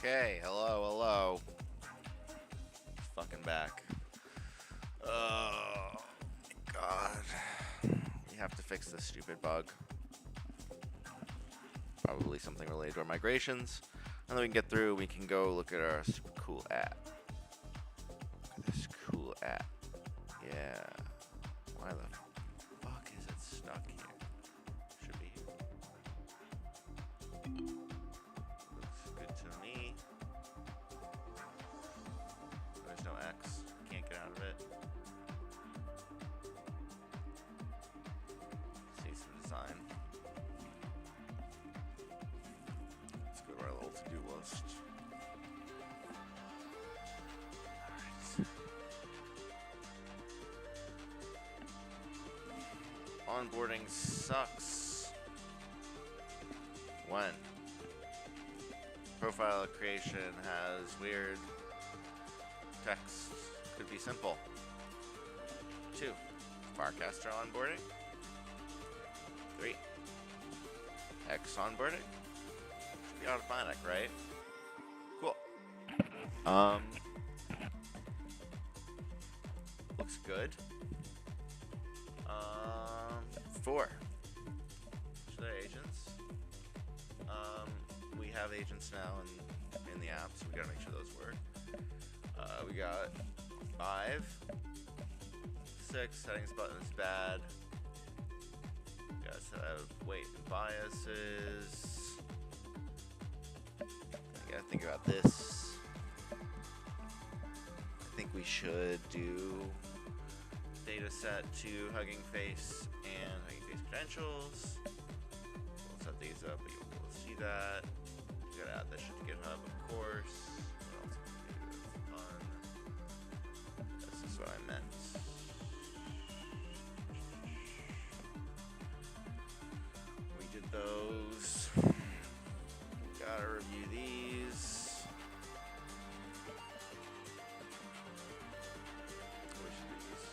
Okay, hello. Fucking back. Oh my god. We have to fix this stupid bug. Probably something related to our migrations. And then we can get through, we can go look at our super cool app. Look at this cool app. Yeah. Why the fuck is it stuck here? Should be here. Looks good to me. There's no X. Can't get out of it. See some design. Let's go to our little to-do list. Alright. Onboarding sucks. When? Profile creation has weird text. Could be simple. 2. Farcaster onboarding. 3. X onboarding. Should be automatic, right? Cool. Looks good. 4. So they're agents. We have agents now in the app, so we gotta make sure those work. We got 5. 6, settings button is bad. We gotta set out weight and biases. I gotta think about this. I think we should do data set to Hugging Face and Hugging Face credentials. We'll set these up, but you'll be able to see that. We gotta add this shit to GitHub, of course. What else can we do that's fun? This is what I meant. We did those. Gotta review these. We should do these.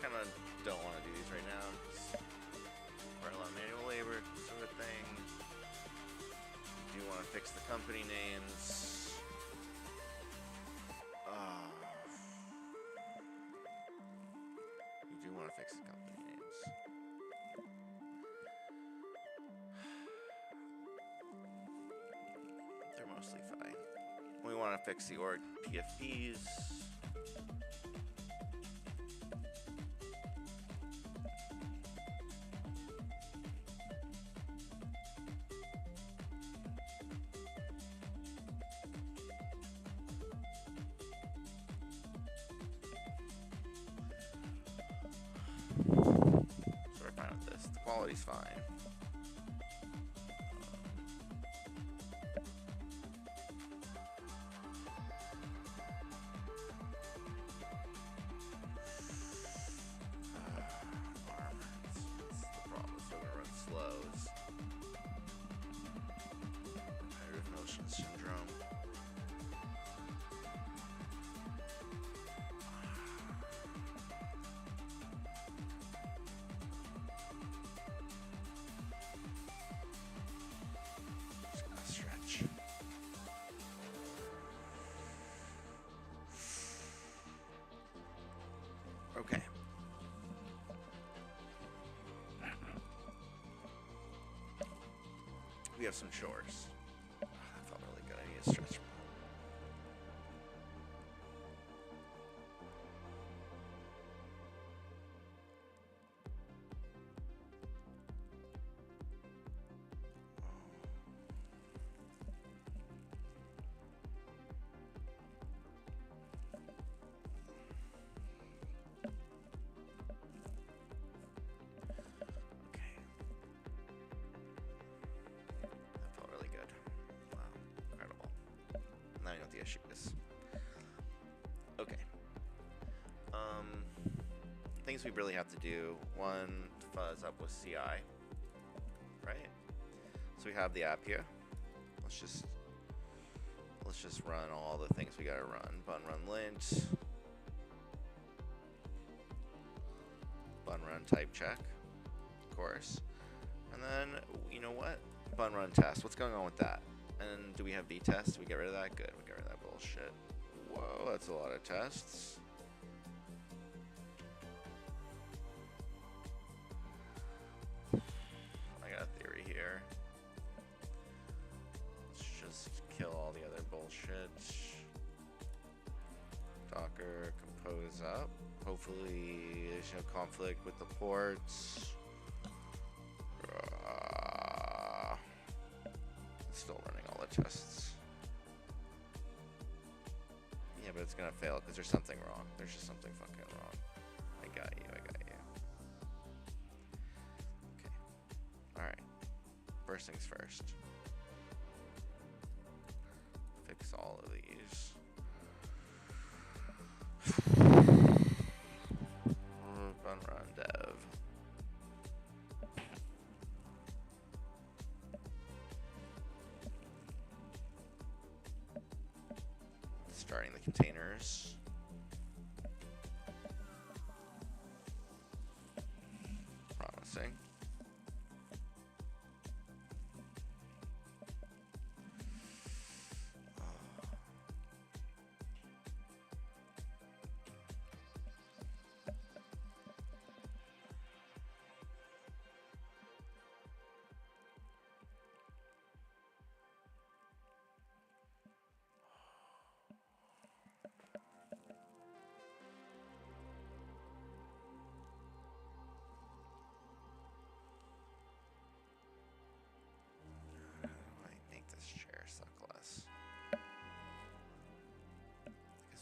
Kind of don't want to do these right now. It's quite a lot of manual labor, sort of thing. Do want to fix the company names. You do want to fix the company names. They're mostly fine. We want to fix the org PFPs. So we're fine with this. The quality's fine. That's the problem. It's when we run slows. Competitive motion syndrome. Just gotta stretch. Okay. We have some chores. That felt really good. I need to stretch more. Okay. That felt really good. Wow. Incredible. Now you know what the issue is. Okay. Things we really have to do. One, fuzz up with CI. Right? So we have the app here. Let's just let's just run all the things we gotta run. Bun run lint. Bun run type check, of course. And then, you know what? Bun run test. What's going on with that? And do we have B tests? Do we get rid of that? Good. We get rid of that bullshit. Whoa, that's a lot of tests. I got a theory here. Let's just kill all the other bullshit. Docker compose up. Hopefully there's no conflict with the ports. It's still running all the tests. Yeah, but it's gonna fail because there's something wrong. There's just something fucking wrong. I got you, I got you. Okay. Alright. First things first. Fix all of these. Bun run dev. Starting the containers. Promising.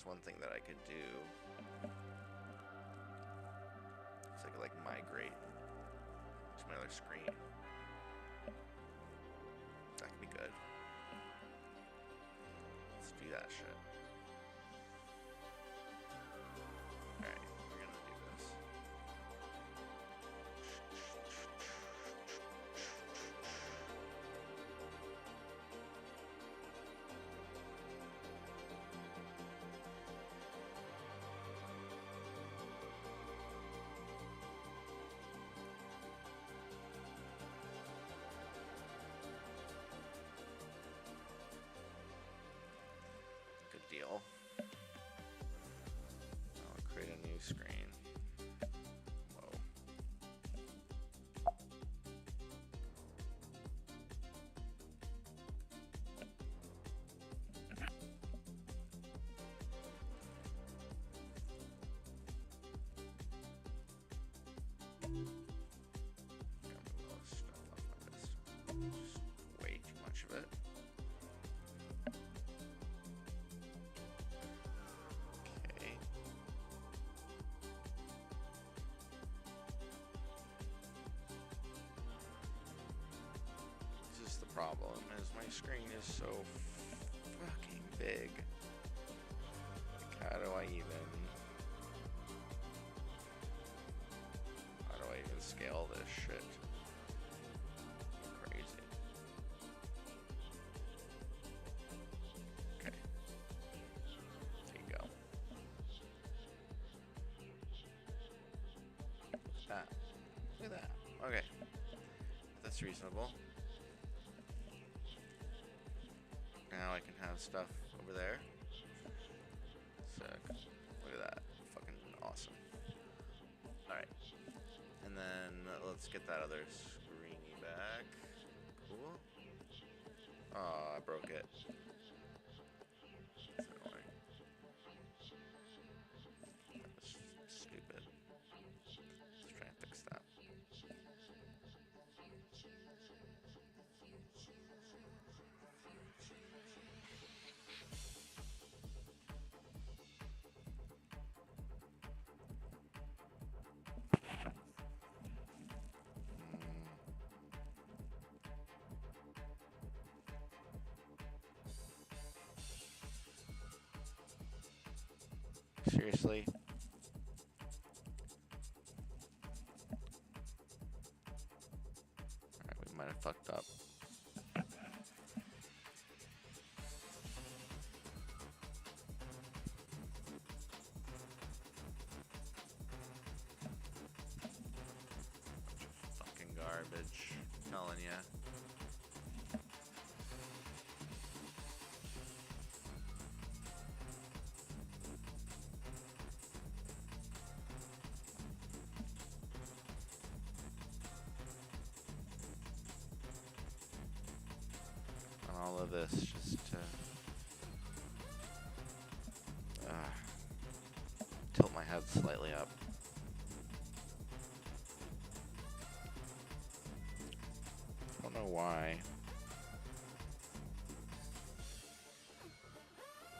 One thing that I could do is I could like migrate to my other screen. That could be good. Let's do that shit. Alright, we're gonna do this. Deal. I'll create a new screen. Whoa. Just way too much of it. Problem is my screen is so fucking big. Like, how do I even scale this shit? Crazy. Okay. There you go. That. Look at that. Okay. That's reasonable. Now I can have stuff over there. Sick. Look at that. Fucking awesome. Alright. And then let's get that other screeny back. Cool. Oh, I broke it. That's annoying. That was stupid. Let's try and fix that. Seriously? Alright, we might have fucked up. garbage. I'm telling ya. All of this just to tilt my head slightly up. I don't know why.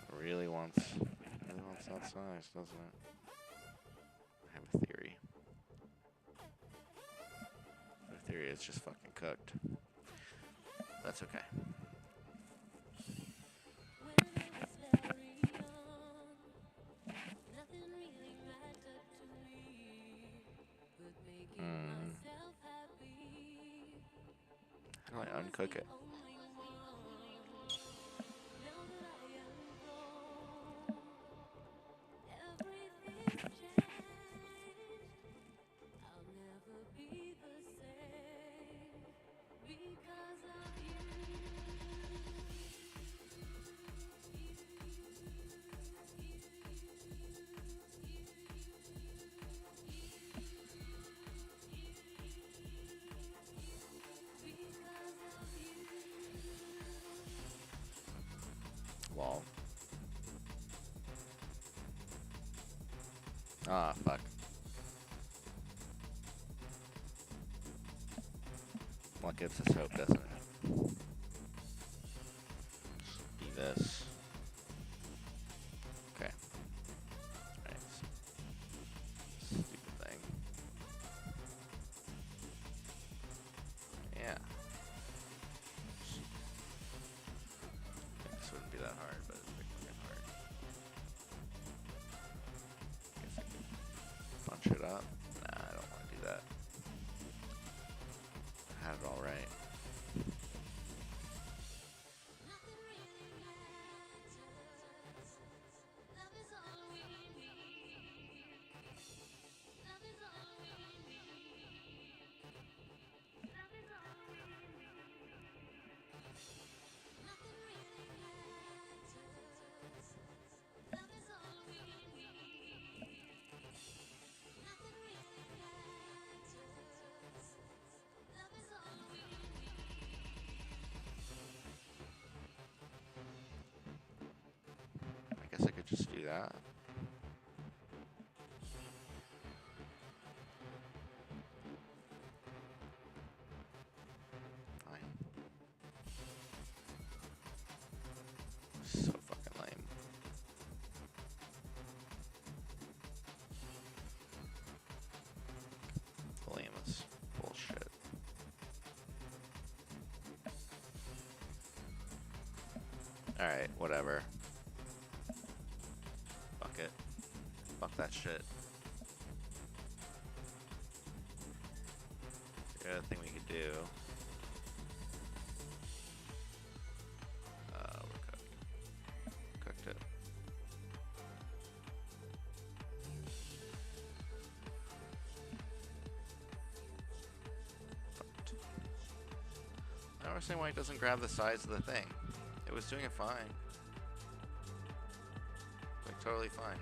It really wants that size, doesn't it? I have a theory. The theory is just fucking cooked. That's okay. How do I uncook it? Lol. Ah, fuck. What gives us hope, doesn't it? Be this. Okay. Alright. Stupid thing. Yeah. This wouldn't be that hard, but it's freaking hard. Guess I could punch it up. Nah, I don't want to do that. I had it all right. I guess I could just do that. Fine. So fucking lame. Lame as bullshit. Alright, whatever. Fuck it. Fuck that shit. The other thing we could do. We're cooking. Cooked it. I don't understand why it doesn't grab the size of the thing. It was doing it fine. Like, totally fine.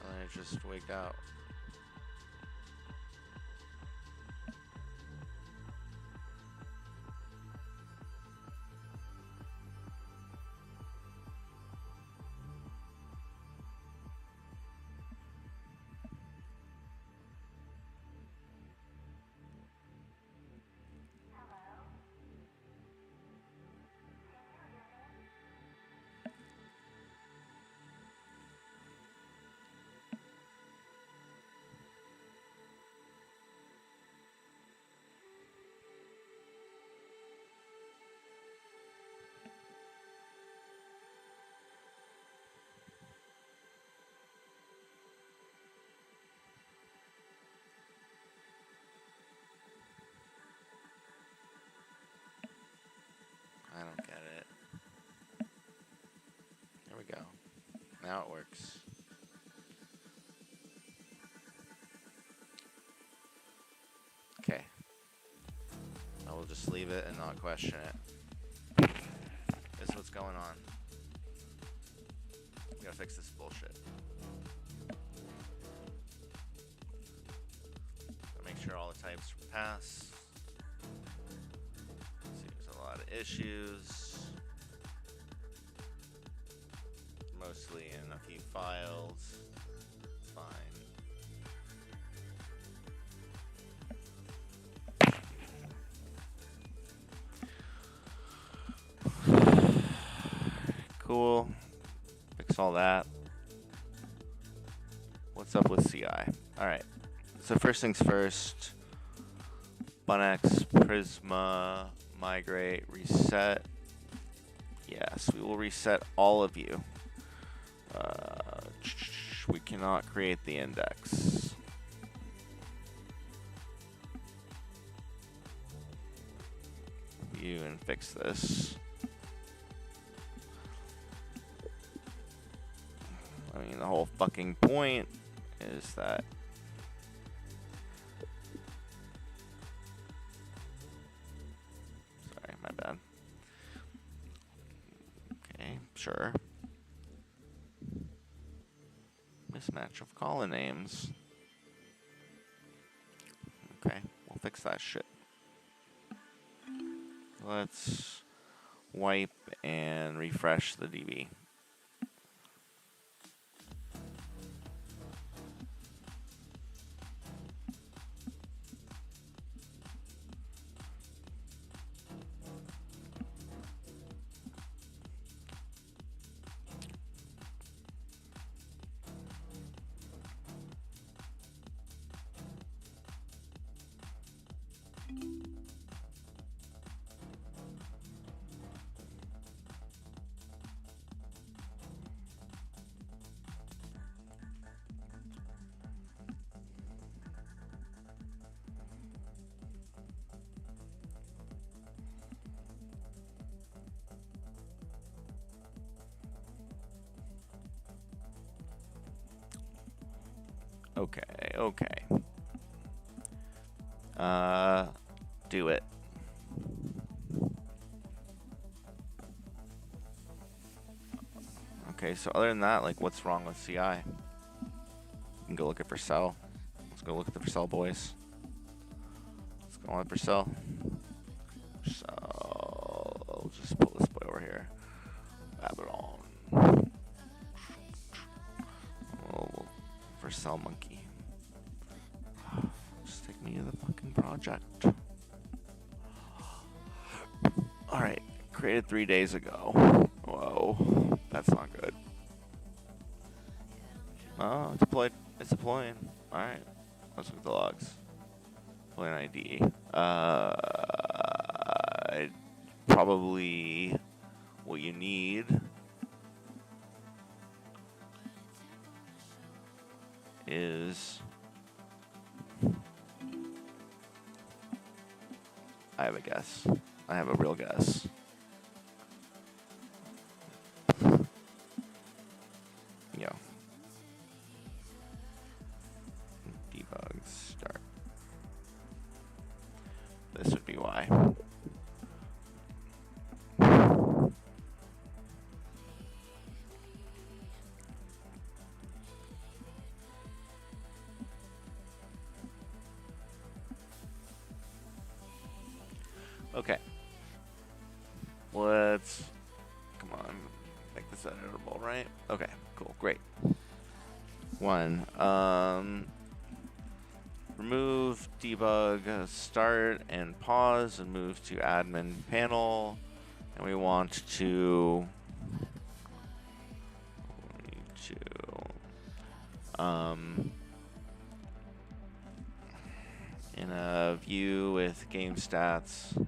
And then it just wigged out. I don't get it. There we go. Now it works. just leave it and not question it. This is what's going on. We gotta fix this bullshit. Gotta make sure all the types pass. See, there's a lot of issues. Mostly in a few files. It's fine. Cool. Fix all that. What's up with CI? Alright. So first things first. Bunex, Prisma, migrate, reset. Yes, we will reset all of you. We cannot create the index. View and fix this. I mean, the whole fucking point is that sorry, my bad. Okay, sure. Mismatch of column names. Okay, we'll fix that shit. Let's wipe and refresh the DB. Okay. Do it. Okay, so other than that, like, what's wrong with CI? You can go look at Vercel. Let's go look at the Vercel boys. Let's go on Vercel. So, I'll just pull this boy over here. Babylon. Oh, Vercel monkey. Just take me to the fucking project. Alright, created 3 days ago. Whoa, that's not good. Oh, it's deployed. It's deploying. Alright, let's look at the logs. Deploying ID. Probably what you need is I have a guess. I have a real guess. Yo. Debug start. This would be why. Okay. Let's, come on, make this editable, right? Okay, cool, great. One, remove debug start and pause and move to admin panel. And we want to, in a view with game stats,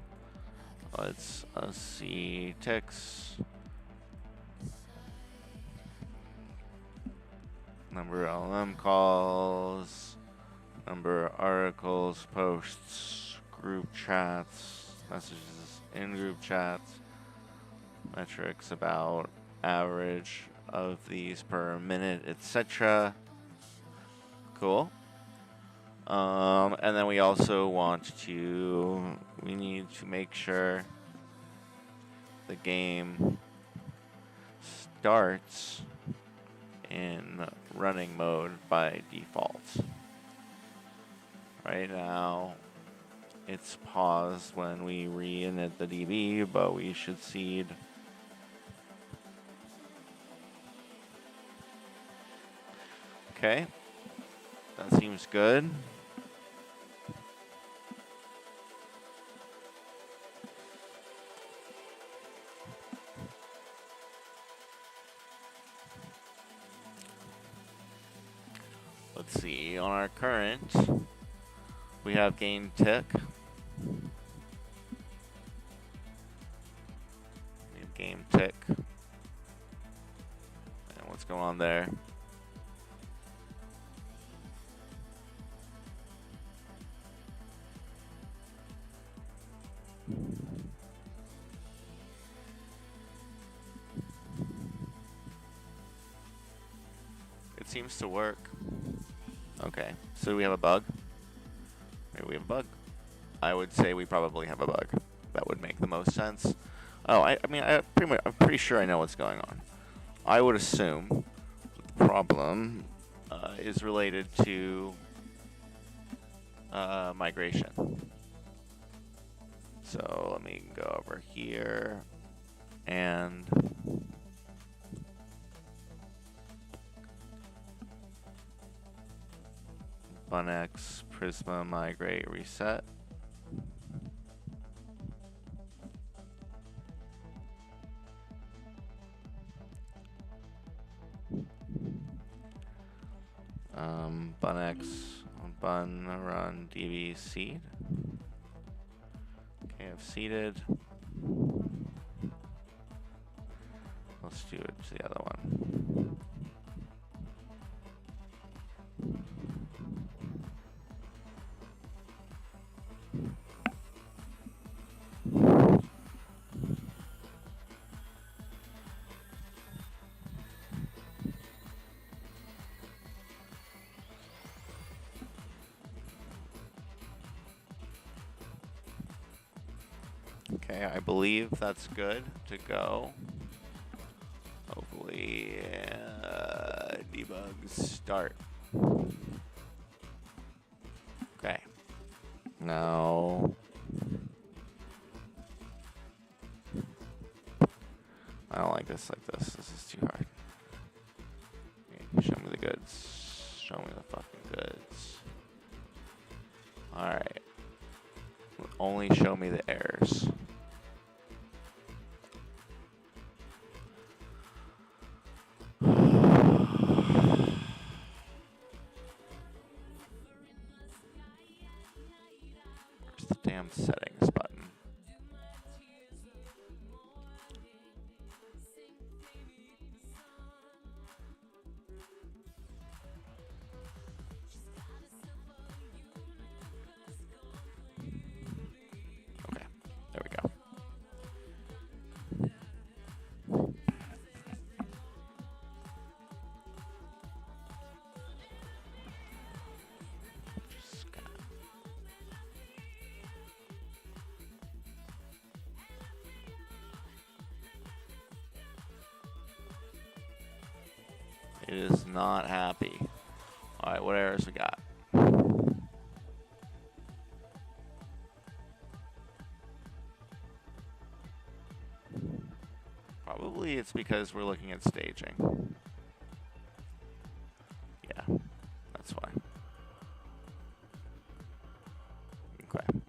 let's see ticks, number of LLM calls, number of articles, posts, group chats, messages in group chats, metrics about average of these per minute, etc. Cool. And then we also want to we need to make sure the game starts in running mode by default. Right now, it's paused when we re-init the DB, but we should seed. Okay, that seems good. Let's see, on our current, we have gain tick. We have game tick. And what's going on there? It seems to work. Okay, so we have a bug. Maybe we have a bug. I would say we probably have a bug. That would make the most sense. Oh, I mean, I'm pretty sure I know what's going on. I would assume the problem is related to migration. So let me go over here and Bunx, Prisma, migrate, reset. Bunx, bun, run, db, seed. Okay, I've seeded. Let's do it to the other one. Okay, I believe that's good to go. Hopefully, debug start. Okay. Now, I don't like this like this. This is too hard. Okay, show me the goods. Show me the fucking goods. Alright. Only show me the errors. Where's the damn settings button? Okay, there we go. It is not happy. Alright, what errors we got? Probably it's because we're looking at staging. Yeah, that's why. Okay.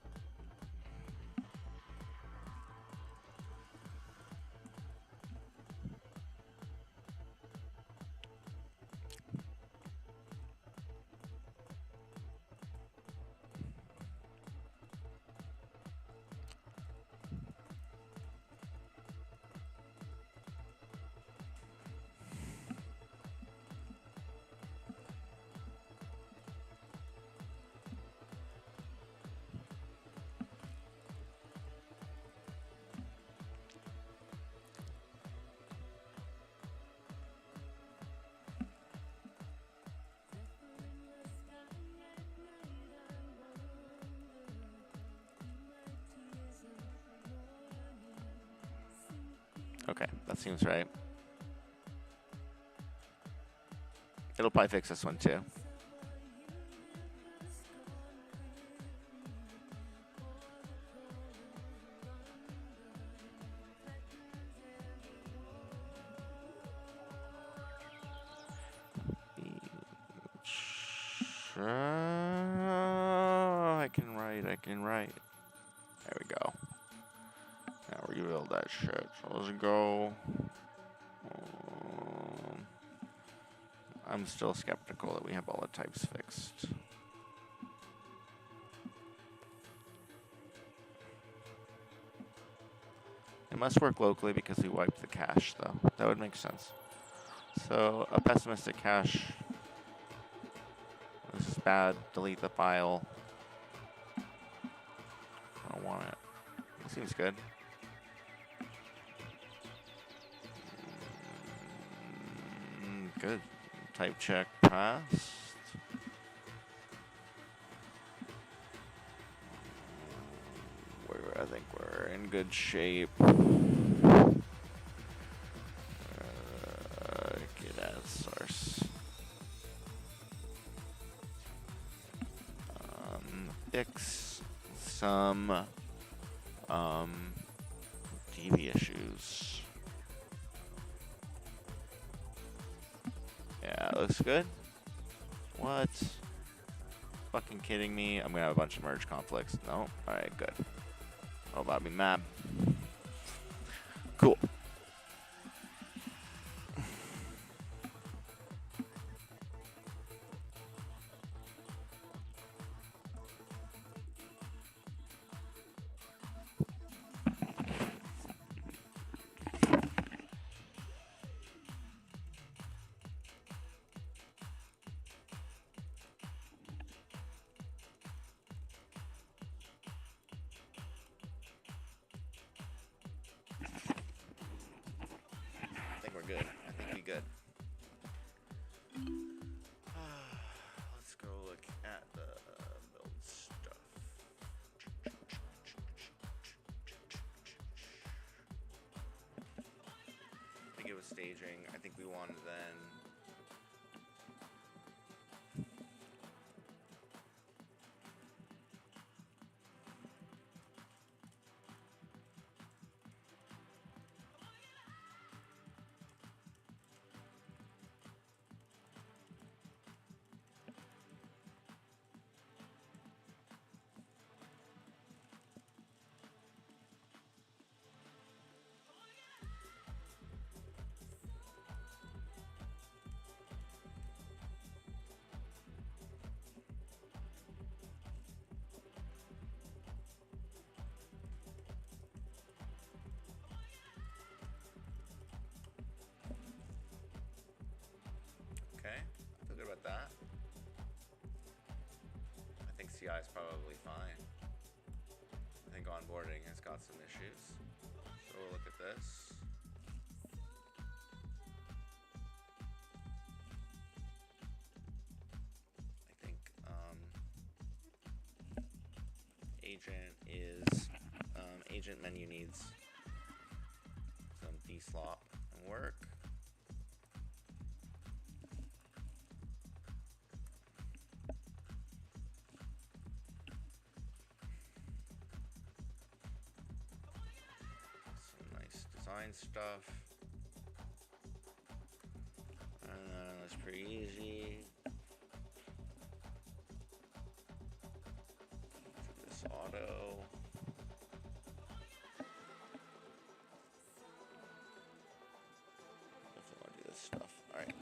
Okay, that seems right. It'll probably fix this one too. I can write. There we go. Now rebuild that shit. So let's go. I'm still skeptical that we have all the types fixed. It must work locally because we wiped the cache, though. That would make sense. So, a pessimistic cache. This is bad. Delete the file. I don't want it. It seems good. Good. Type check passed. I think we're in good shape. Get at source. Fix some DB issues. Yeah, looks good. What? Fucking kidding me? I'm gonna have a bunch of merge conflicts. No? Alright, good. Oh, about me map. Cool. Good. I think we good. Let's go look at the build stuff. I think it was staging. I think we wanted then. Okay, I feel good about that. I think CI is probably fine. I think onboarding has got some issues. So we'll look at this. I think agent menu needs some deslop and work. Stuff. That's pretty easy. This auto. Definitely want to do this stuff. All right.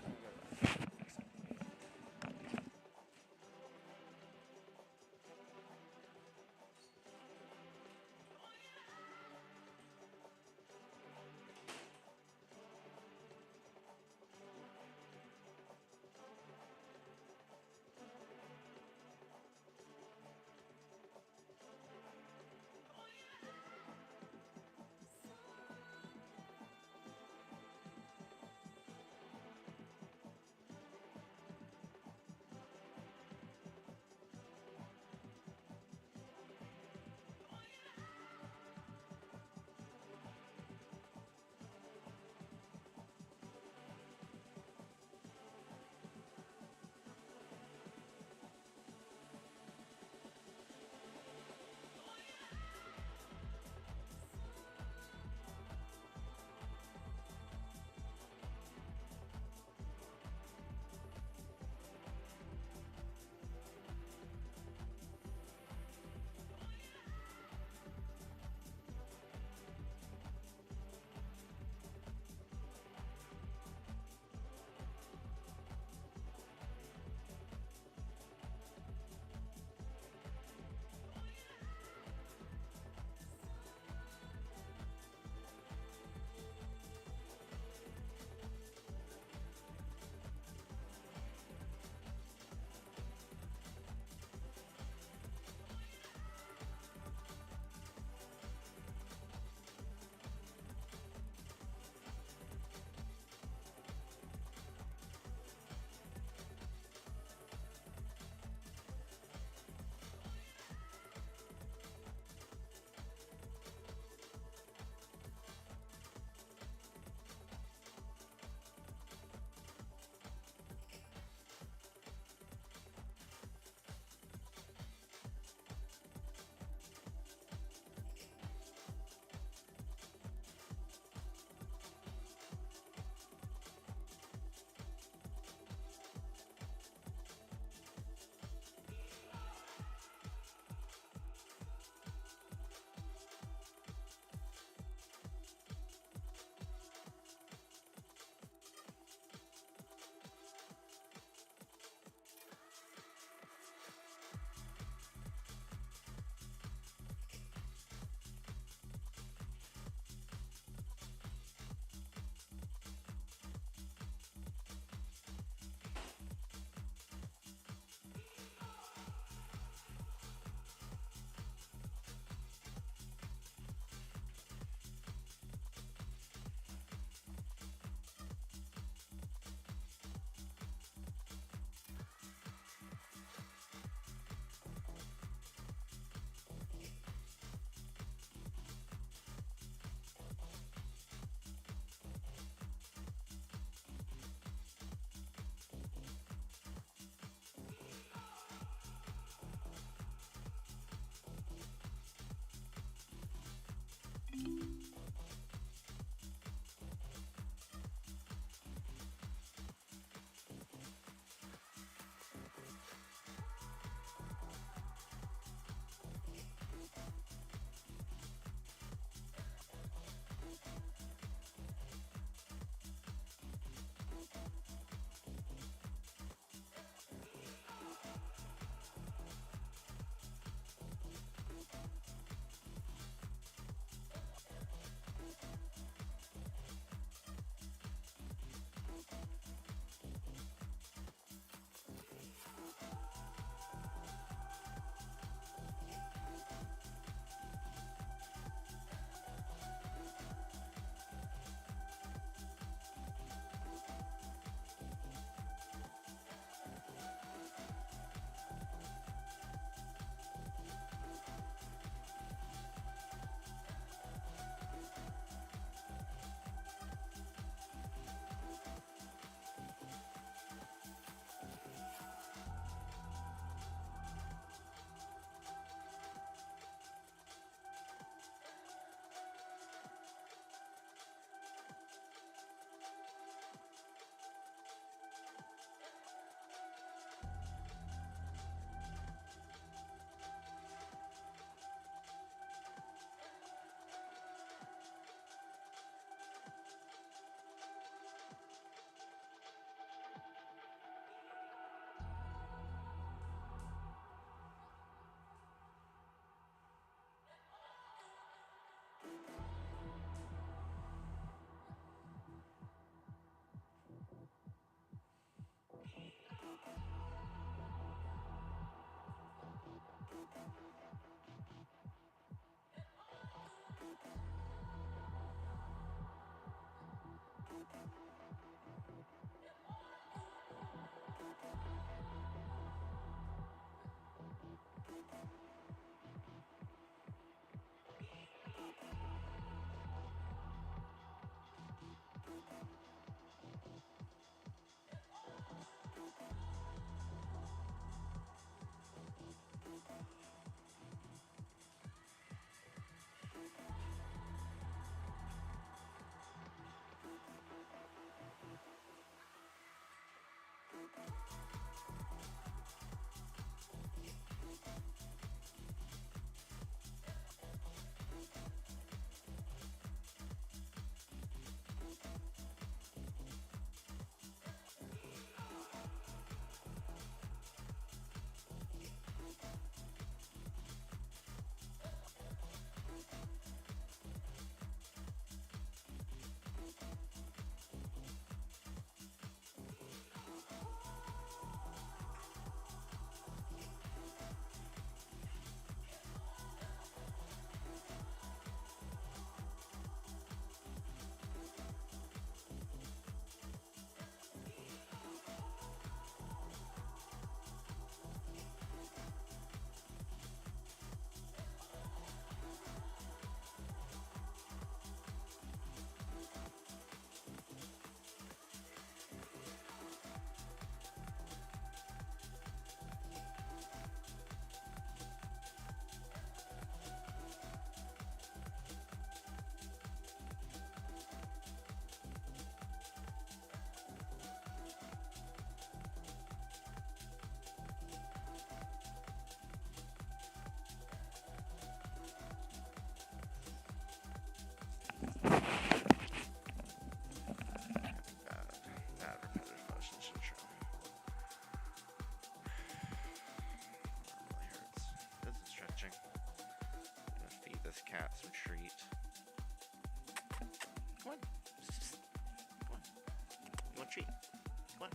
treat. Come on.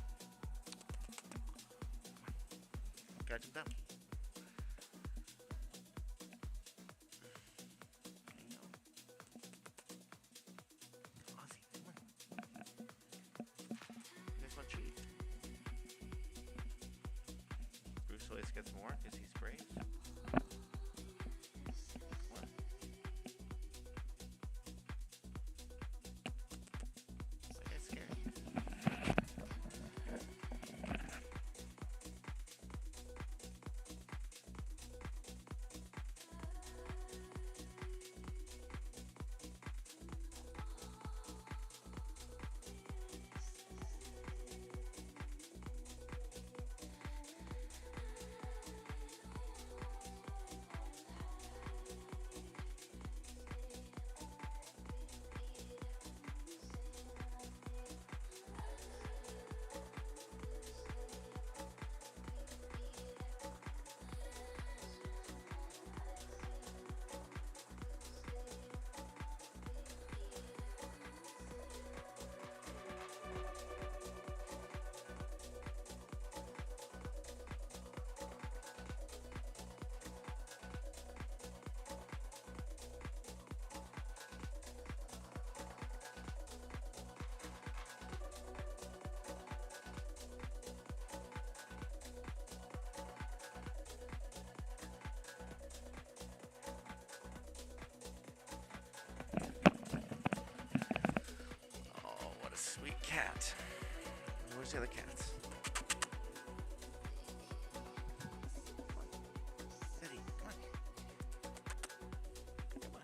Gotta jump down. There you go. Ozzy, come on. You guys want a treat? Bruce always gets more because he's brave. Sweet cat. Where's the other cats? Teddy, come on. Come on.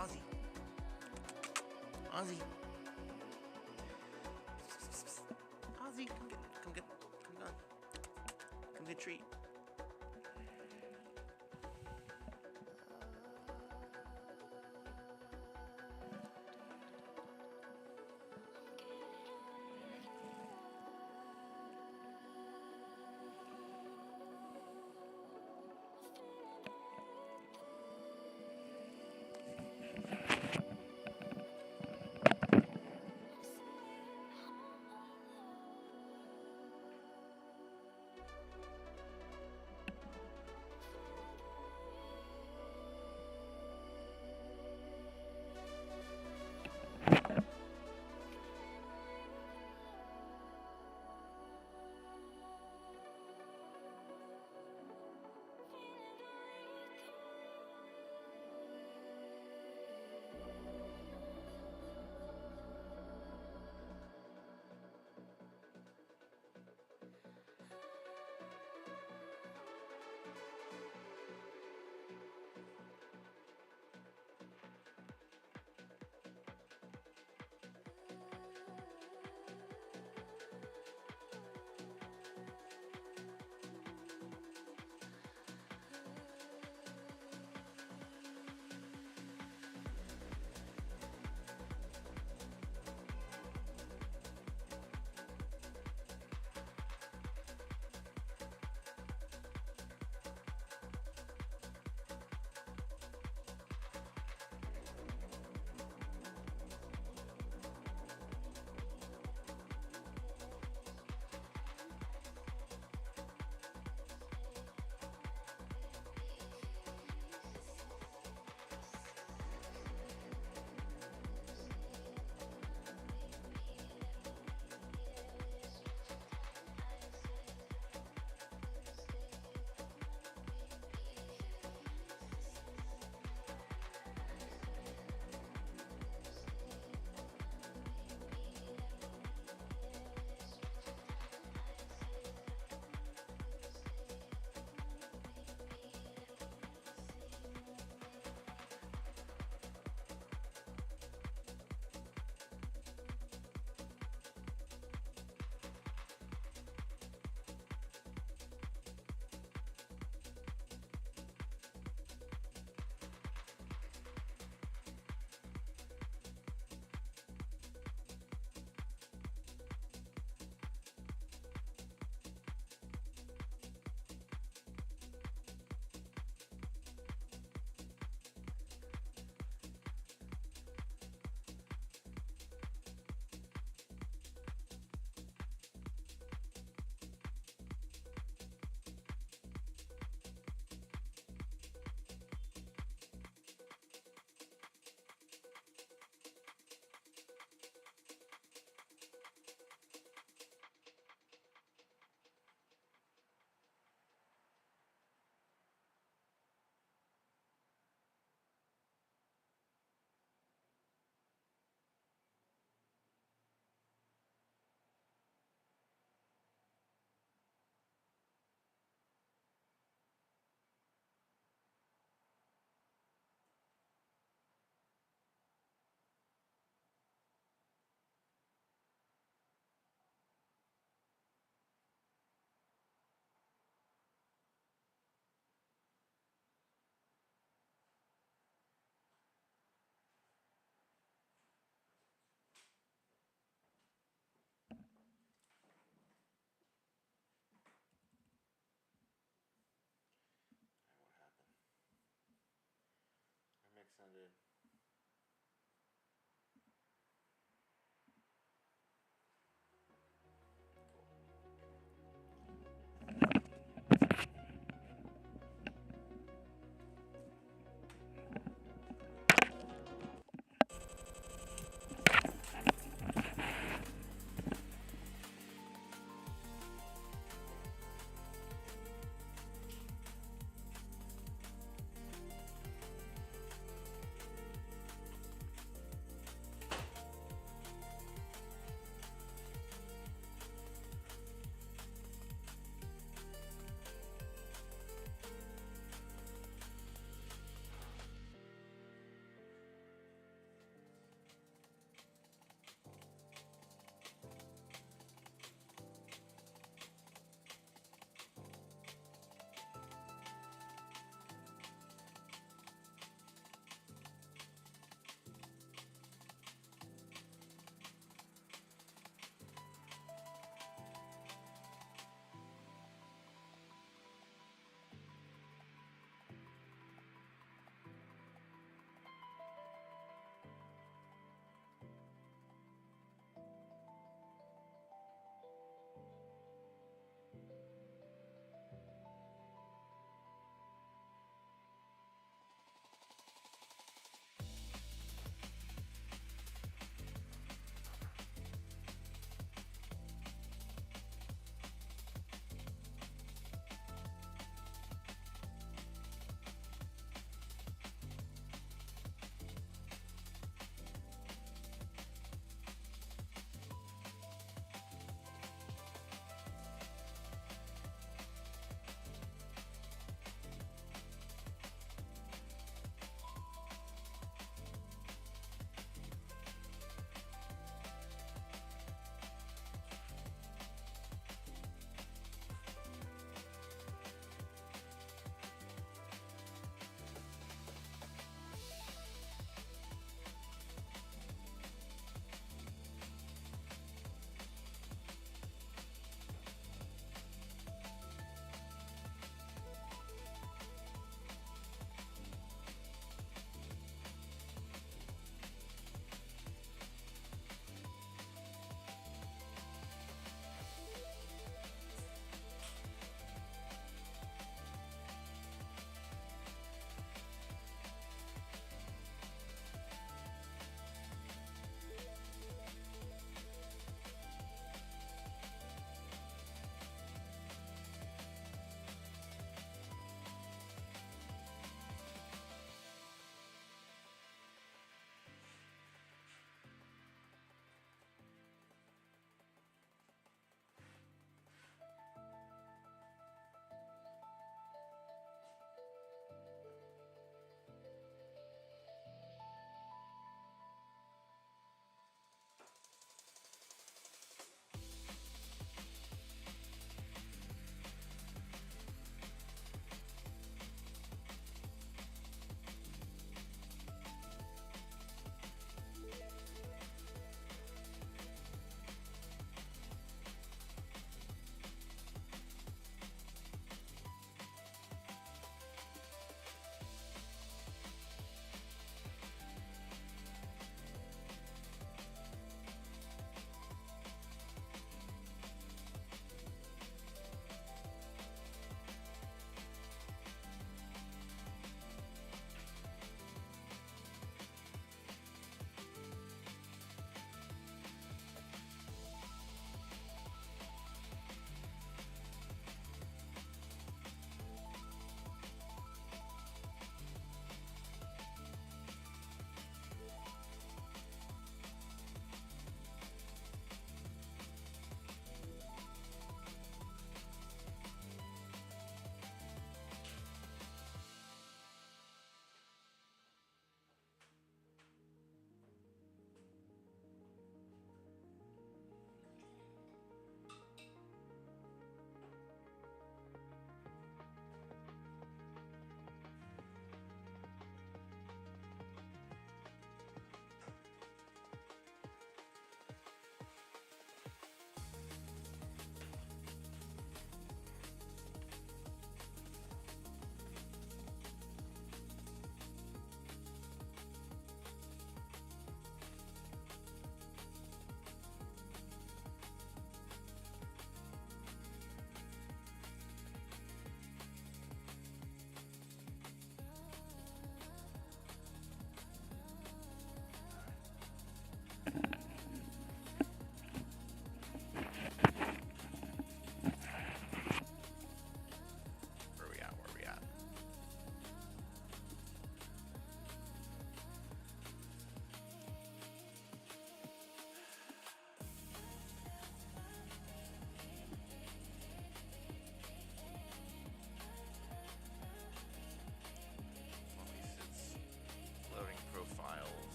Ozzy. Ozzy. Ozzy, come get a treat.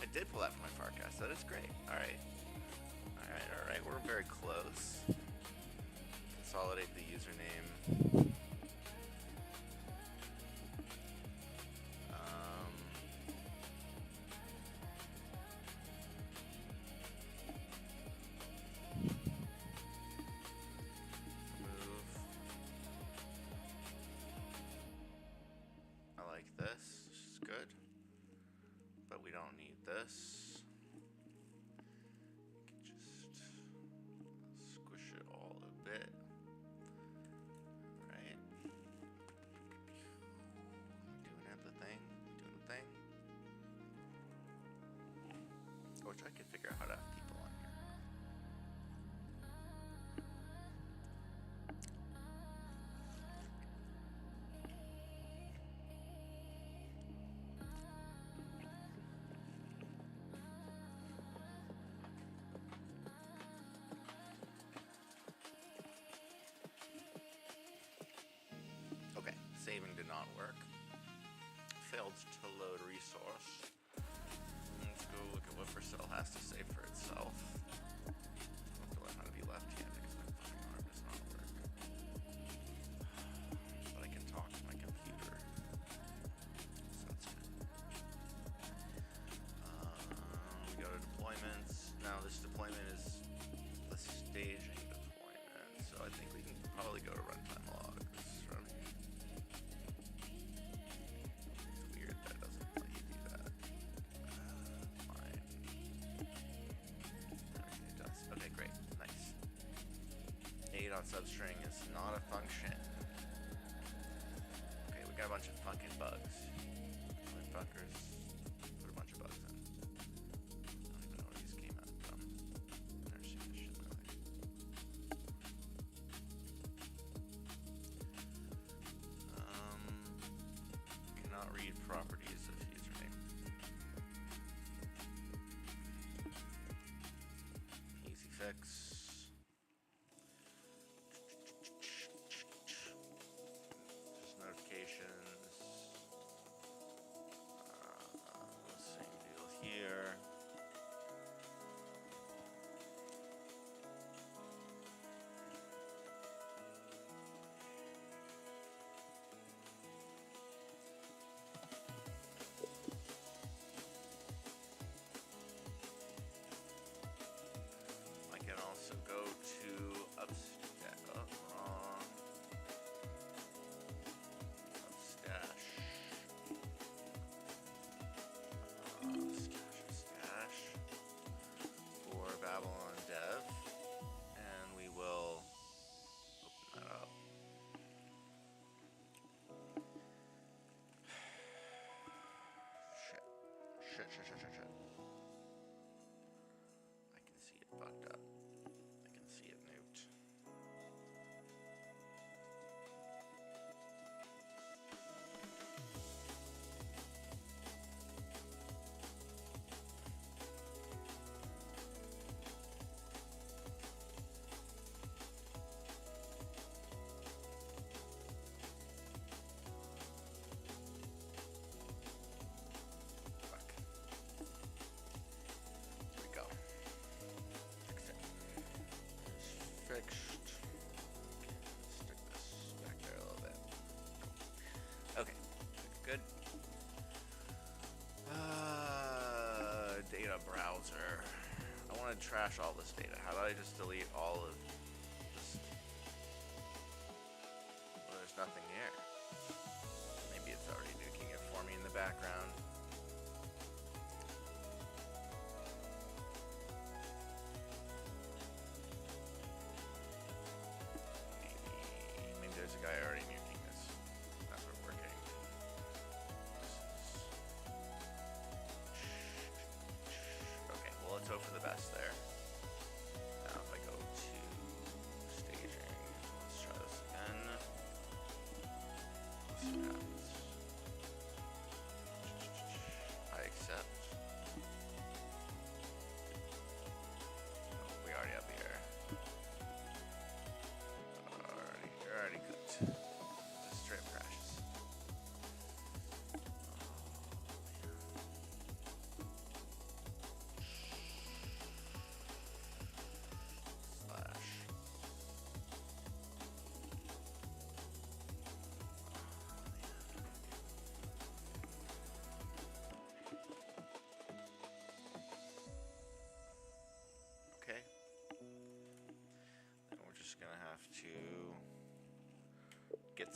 I did pull that from my Farcast. That is great. Alright. Alright. We're very close. Consolidate the username. Move. I like this. This is good. But we don't need this. You can just squish it all a bit. Right? Doing the thing. I wish I could figure out how to have people on here. Okay, saving did not work. Failed to load resource. Let's go look at what Vercel has to say for itself. I have to learn how to be left-handed because my fucking arm does not work. But I can talk to my computer. So that's good. We go to deployments. Now this deployment is the staging deployment. So I think we can probably go to runtime logs from here. It's weird that doesn't let you do that. Fine. Okay, it does. Okay, great. Nice. A.substring is not a function. Okay, we got a bunch of fucking bugs. Fuckers. Put a bunch of bugs in. I don't even know where these came out from. I've never seen this shit in my life. Cannot read properties of username. Easy fix. Just notifications. Same deal here. I can also go to Upstash. Wrong. Upstash. Stash for Babylon Dev, and we will open that up. Shit. I can see it fucked up. I can see it nuked. Fuck. There we go. Fix it. It's fixed. Stick this back there a little bit. Okay. Good. Data browser. I want to trash all this data. How about I just delete all of this? Well, there's nothing here. Maybe it's already nuking it for me in the background. Maybe there's a guy already nuking this. That's what we're getting. Okay, well let's hope for the best there. Now if I go to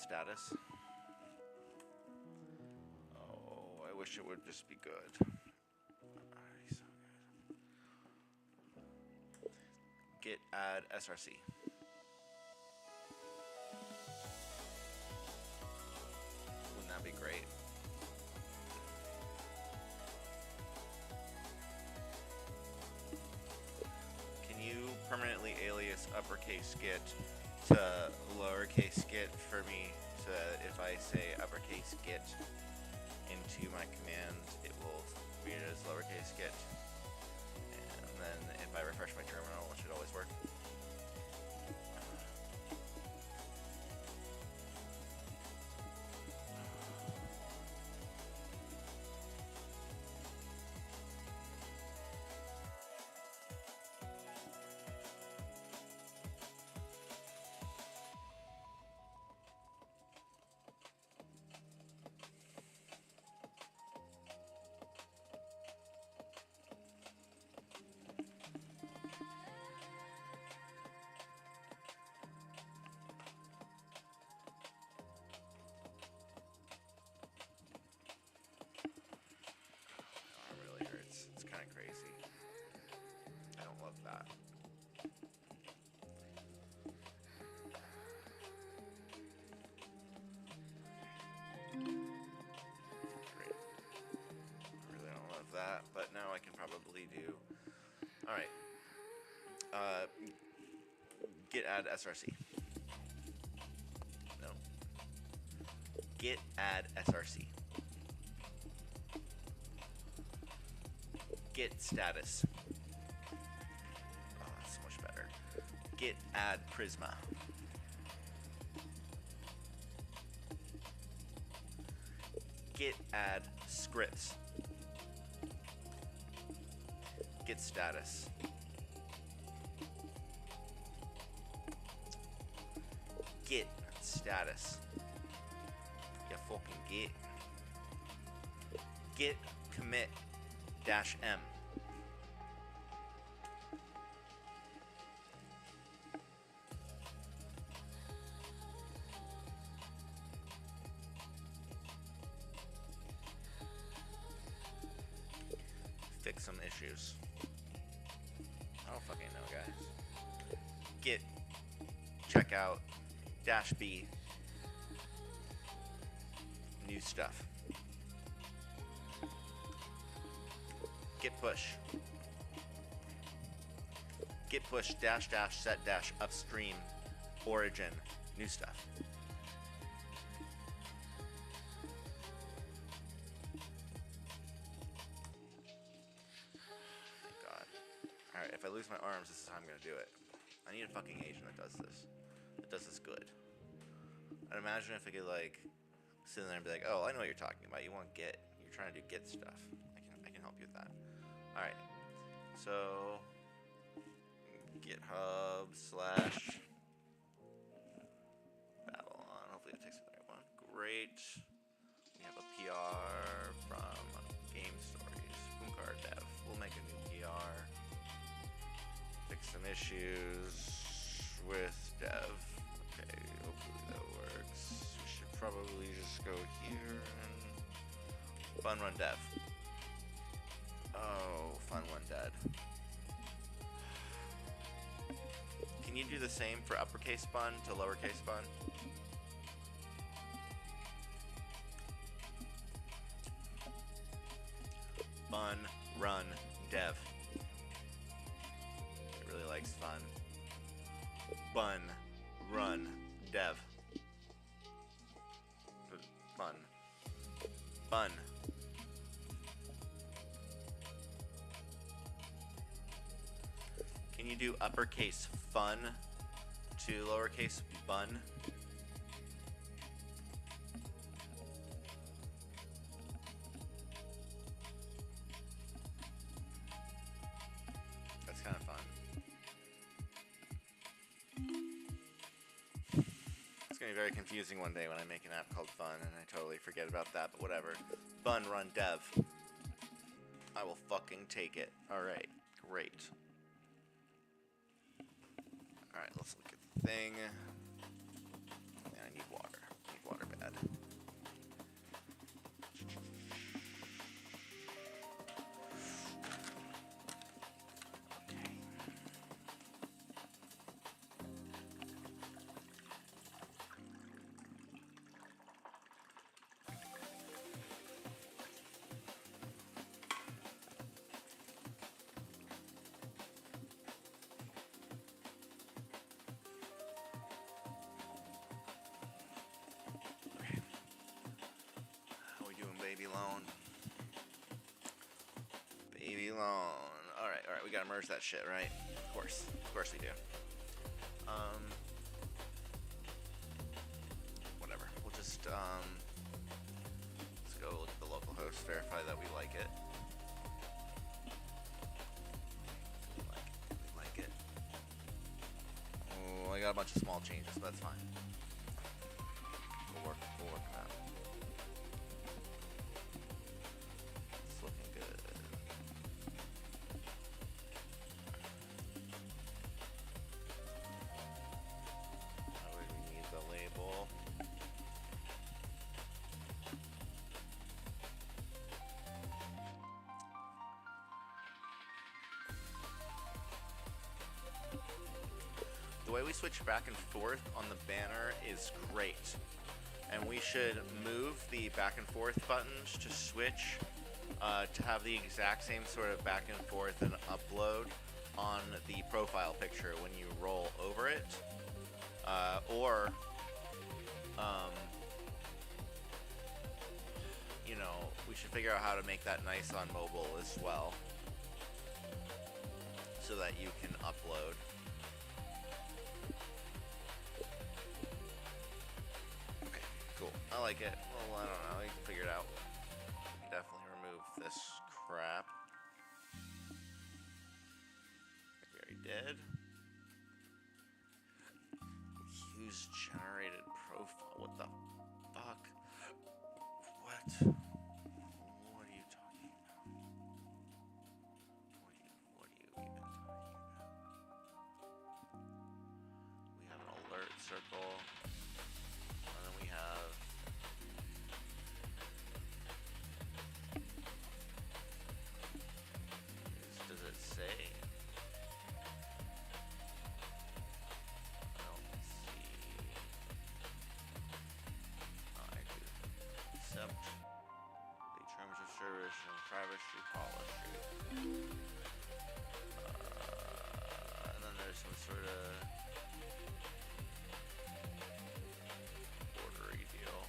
status. Oh, I wish it would just be good. Alright, so good. Git add src. Wouldn't that be great? Can you permanently alias uppercase git to lowercase git for me, so that if I say uppercase git into my command, it will read it as lowercase git, and then if I refresh my terminal, it should always work. That, but now I can probably do. All right. Git add src. No. Git add src. Git status. Oh, that's so much better. Git add Prisma. Git add scripts. Git status. Git status. You fucking git. Git commit -m. Fix some issues. I don't fucking know, guys. Git checkout -b new stuff. Git push. Git push --set upstream origin new stuff. Alright, if I lose my arms, this is how I'm gonna do it. I need a fucking agent that does this. That does this good. I'd imagine if I could, like, sit there and be like, oh, I know what you're talking about. You want Git. You're trying to do Git stuff. I can help you with that. Alright. So, GitHub /Babylon. Hopefully it takes the right one. Great. We have a PR from Game Stories. Boomcar Dev. We'll make a new PR. Fix some issues with dev. Okay, hopefully that works. We should probably just go here and fun run dev. Oh, fun one dead. Can you do the same for uppercase bun to lowercase bun? Bun run dev. Really likes fun. Bun, run, dev. Bun. Bun. Can you do uppercase fun to lowercase bun? That's kind of fun. It's going to be very confusing one day when I make an app called Fun and I totally forget about that, but whatever. Bun run dev. I will fucking take it. Alright, great. Alright, let's look at the thing. And I need water. bad. Baby loan. Baby loan. Alright, we gotta merge that shit, right? Of course we do. Whatever. We'll just, let's go look at the local host, verify that we like it. We like it. Oh, I got a bunch of small changes, but that's fine. We'll work it out. The way we switch back and forth on the banner is great, and we should move the back and forth buttons to switch to have the exact same sort of back and forth and upload on the profile picture when you roll over it, or you know, we should figure out how to make that nice on mobile as well, so that you can upload. I like it. Well, I don't know. You can figure it out. We can definitely remove this crap. We already did. Use generated profile. What the fuck? What? What are you talking about? What are you even talking about? We have an alert circle. And then we have does it say? I don't see. Oh, I do. Accept the terms of service and privacy policy. And then there's some sort of bordery deal.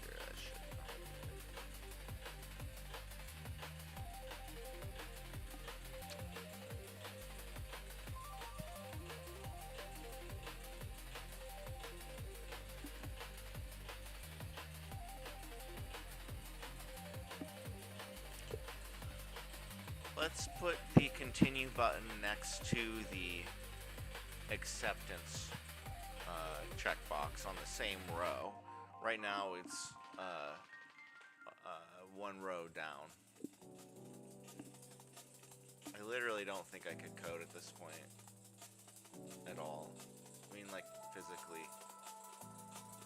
Share that shit. Let's put the continue button next to the acceptance checkbox on the same row. Right now it's one row down. I literally don't think I could code at this point at all. I mean, like, physically.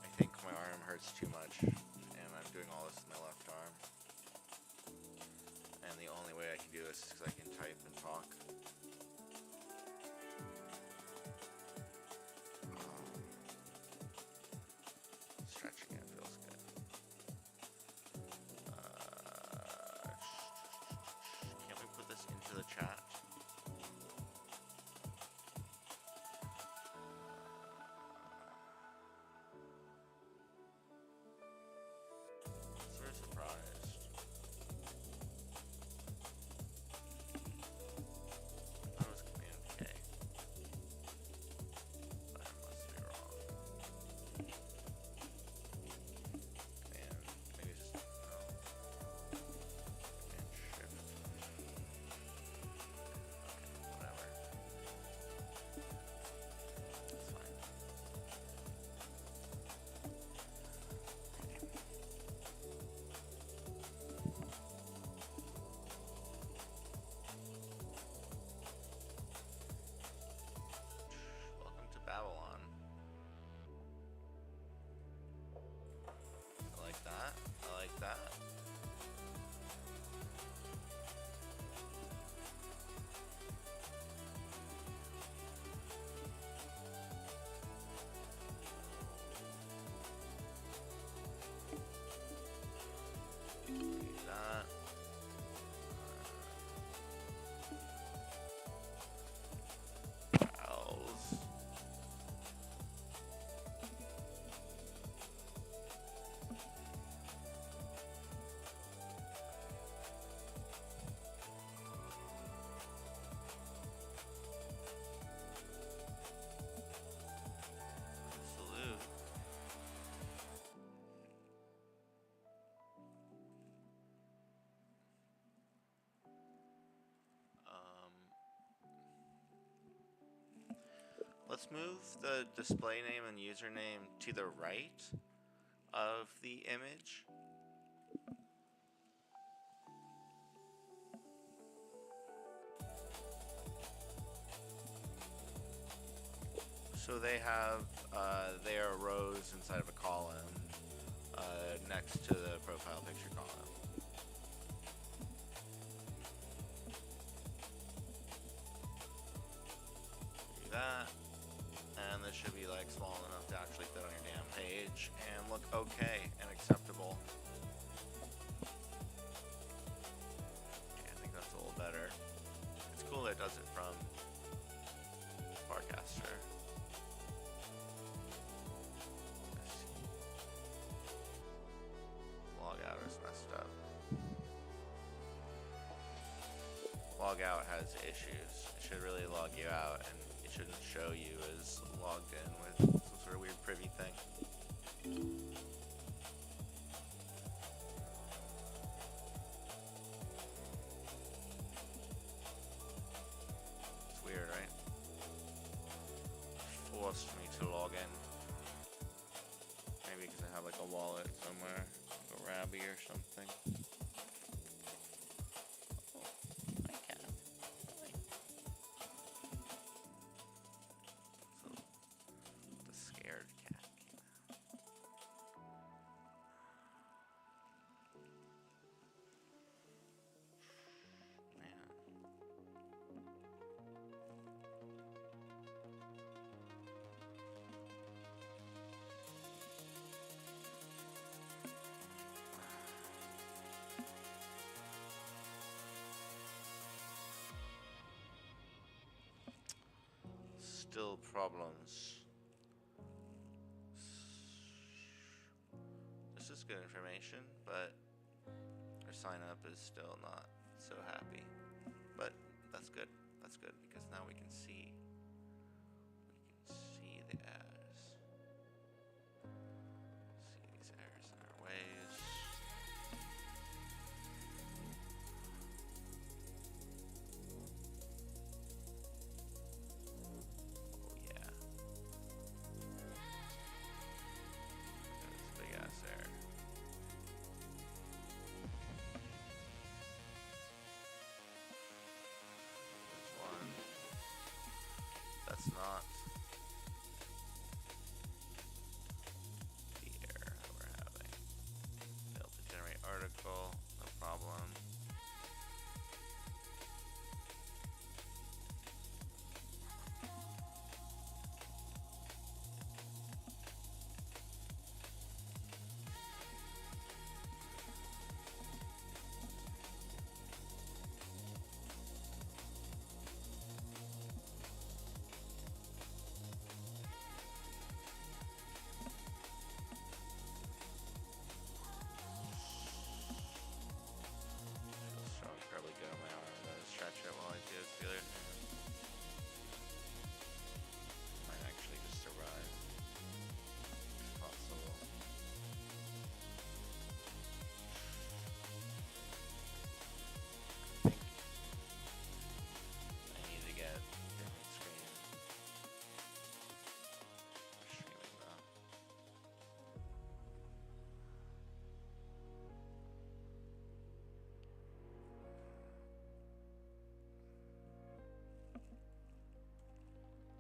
I think my arm hurts too much, and I'm doing all this with my left arm. And the only way I can do this is because I can type and talk. Stretching it feels good. Can't we put this into the chat? Sort of surprised. move the display name and username to the right of the image. So they have their rows inside of a column next to the profile picture column. Do that, and this should be like small enough to actually fit on your damn page and look okay and acceptable. Okay, I think that's a little better. It's cool that it does it from Farcaster. Logout is messed up. Logout has issues. It should really log you out, and it shouldn't show you as logged in with some sort of weird privy thing. It's weird, right? Forced me to log in. Maybe because I have like a wallet somewhere, like a Rabby or something. Oh, hi cat. Hi. So, the scared cat came out. Man. Still problems. This is good information, but our sign up is still not so happy. But that's good. That's good because now we can see the errors. See these errors in our ways. Oh yeah. That's a big ass error. There's one. That's not the error that we're having. Failed to generate article, no problem. So I'll probably go my arm and then stretch it while I do this the other hand. Might actually just survive. It's possible. I think I need to get different screen for streaming though.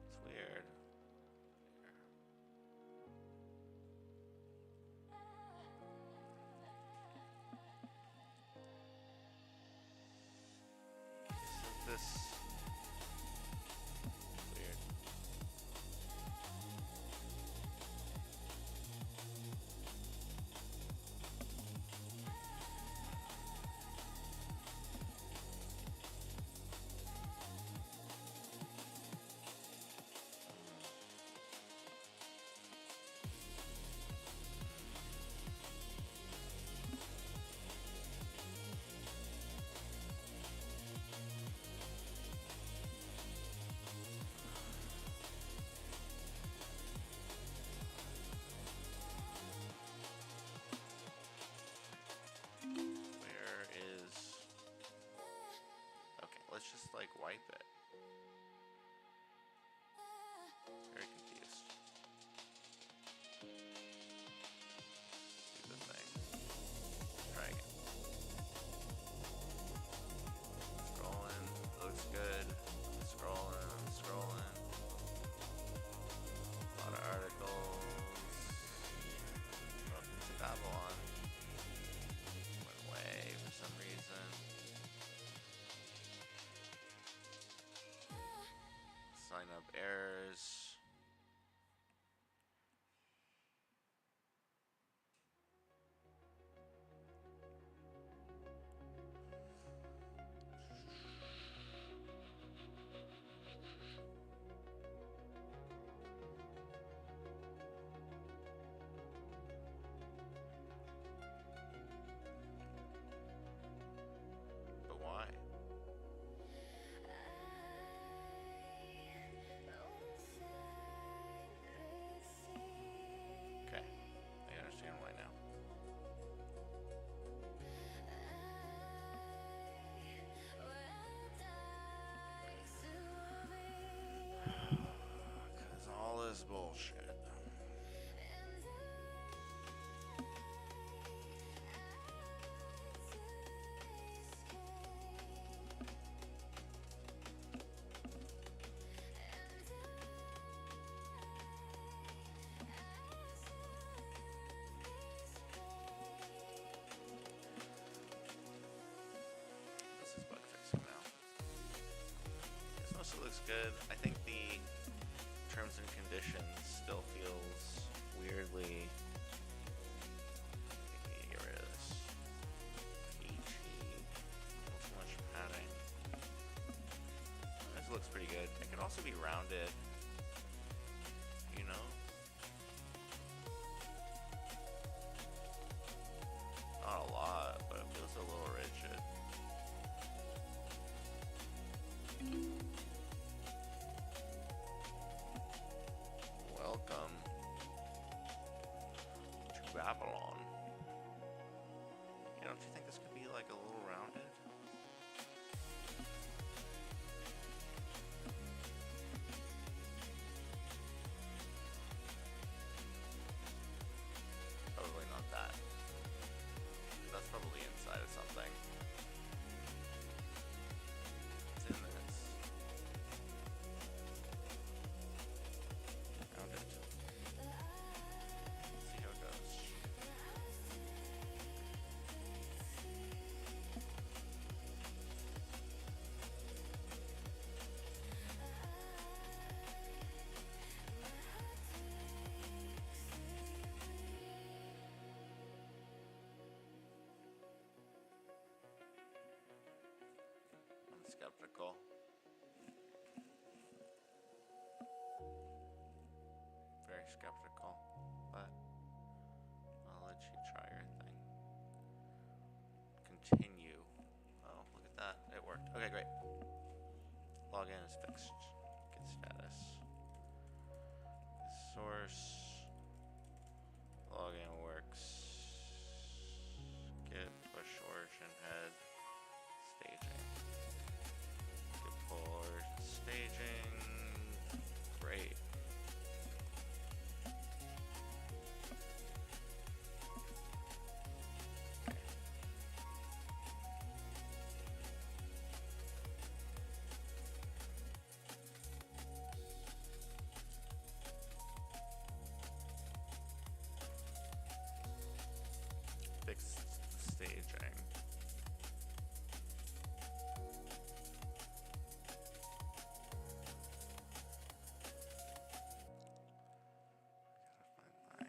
It's weird. Isn't this weird? Where is... Okay, let's just like wipe it. Very bullshit. This is bug fixing now. This mostly looks good. I think the terms and conditions still feels weirdly. I think we need to get rid of this HE. Not so much padding. This looks pretty good. It could also be rounded, you know? Not a lot, but it feels a little rigid. Welcome to Babylon. Don't you think this could be like a little rounded? Probably not that. That's probably inside of something. It's in this. Found it. Let's see how it goes. I'm skeptical. Very skeptical, but I'll let you try your thing. Continue. Oh, look at that. It worked. Okay, great. Login is fixed. Get status. Source. Login works. Git push origin head. Staging. Git pull origin staging. Great. Fixed staging. Gotta find my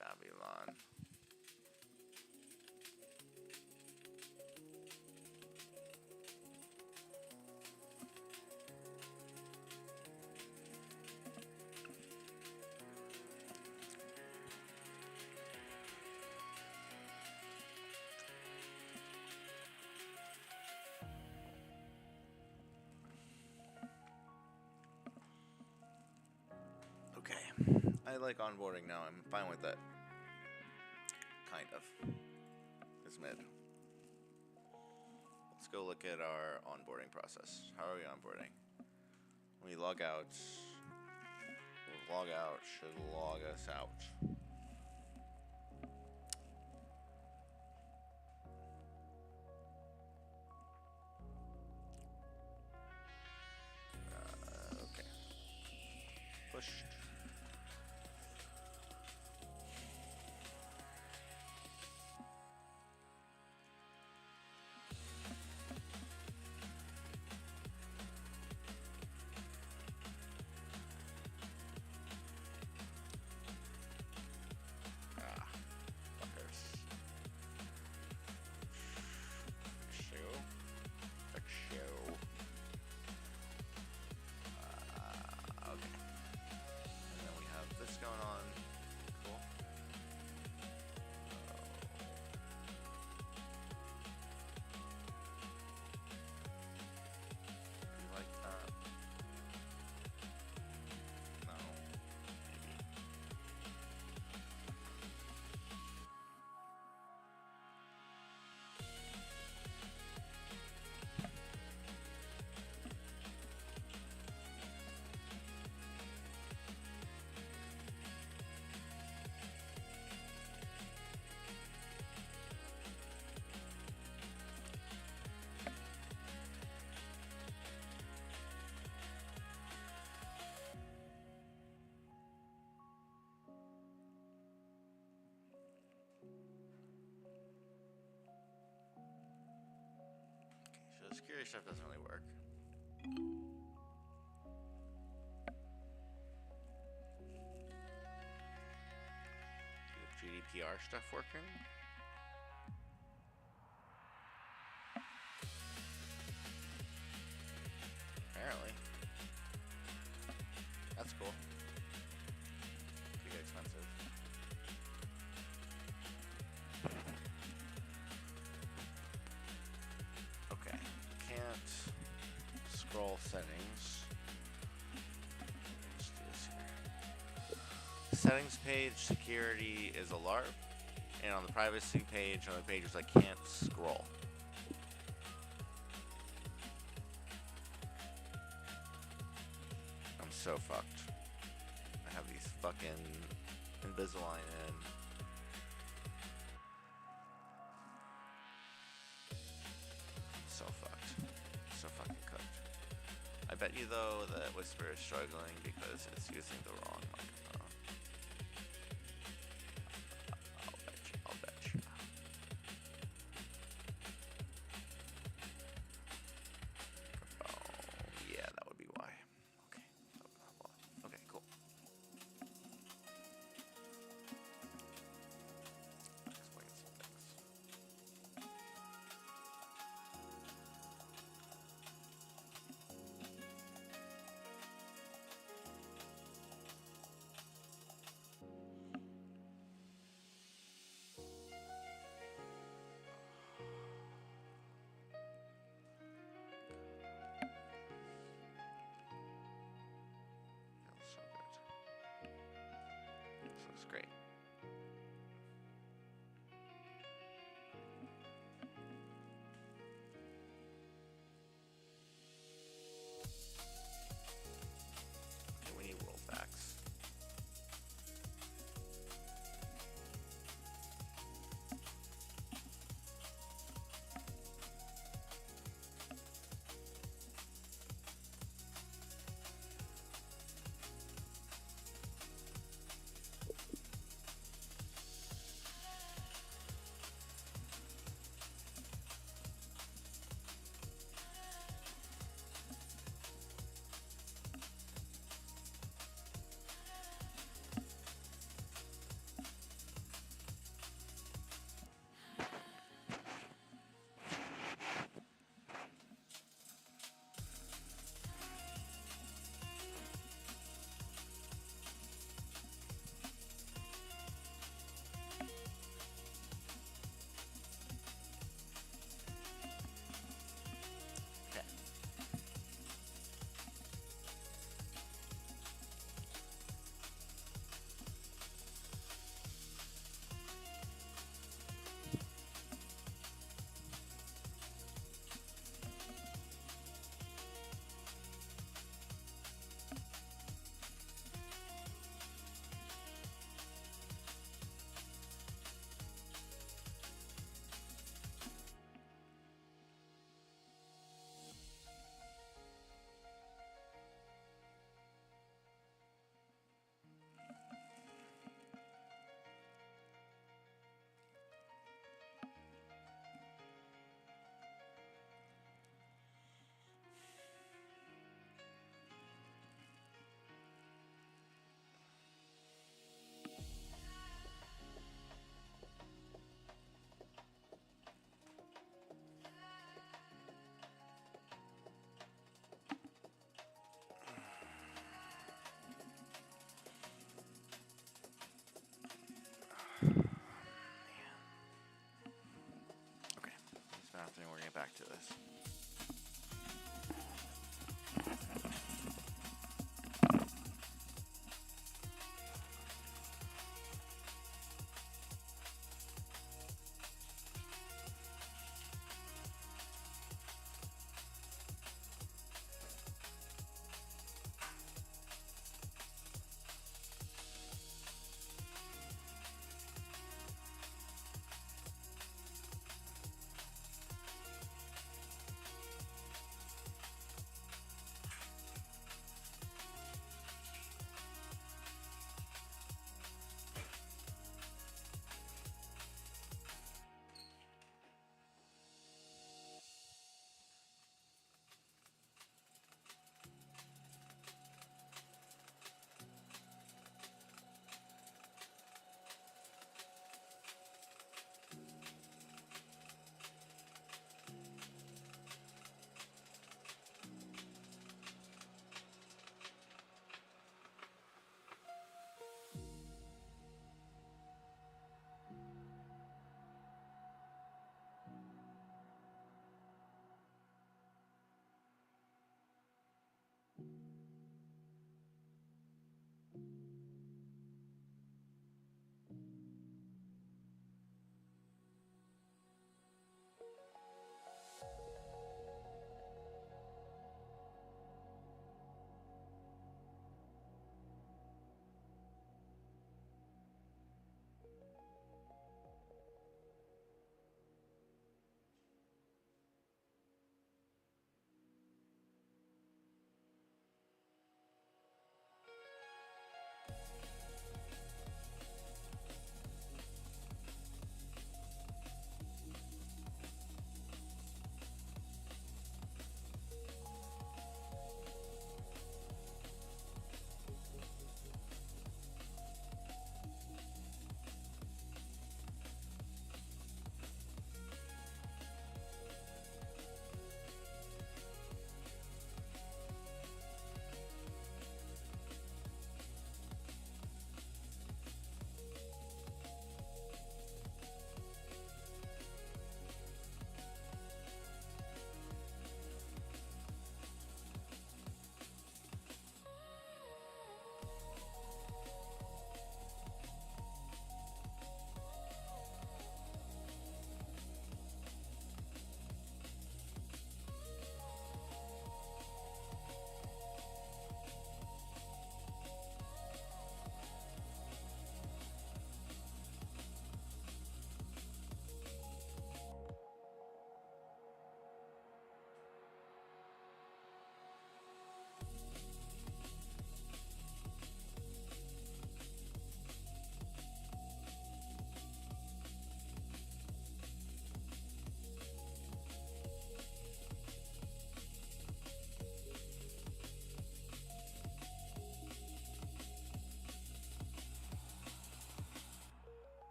Babylon. Okay, I like onboarding now. I'm fine with it. Kind of. It's mid. Let's go look at our onboarding process. How are we onboarding? When we log out, log out should log us out. Okay. Pushed. security stuff doesn't really work. GDPR stuff working? Apparently. That's cool. Pretty expensive. Okay. Can't scroll settings. Let's do this here. Settings page, security is alert. And on the privacy page, on the pages I can't scroll. I'm so fucked. I have these fucking Invisalign in. So fucked. So fucking cooked. I bet you though that Whisper is struggling because it's using the wrong microphone. I'll bet you. Oh, yeah, that would be why. Okay. Okay, cool. Explain some things. Feels so good. This looks great. Okay, we need rollbacks. Okay. Okay. It's been afternoon, we're getting back to this.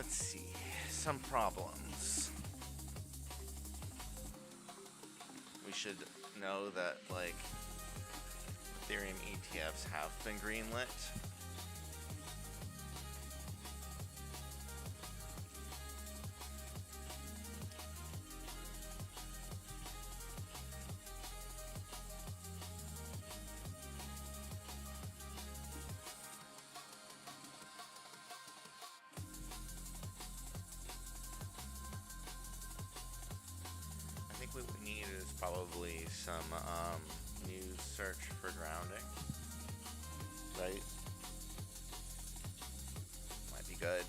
let's see. Some problems. We should know that, like, Ethereum ETFs have been greenlit. I think what we need is probably some news search for grounding, right? Might be good.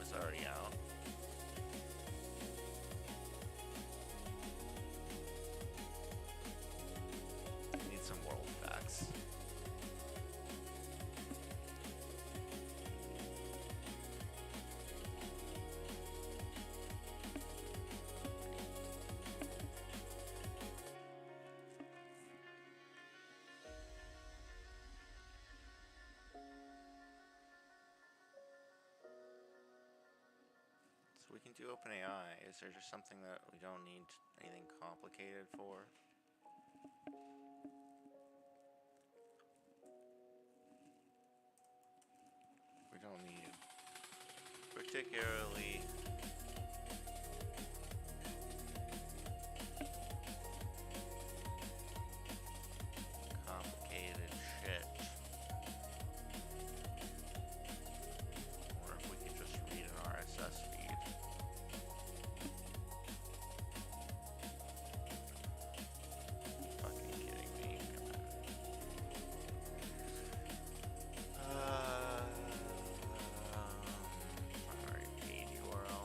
Is already out. I need some world facts. We can do OpenAI. Is there just something that we don't need anything complicated for? We don't need particularly complicated shit. Or if we could just read an RSS feed. Primary page URL.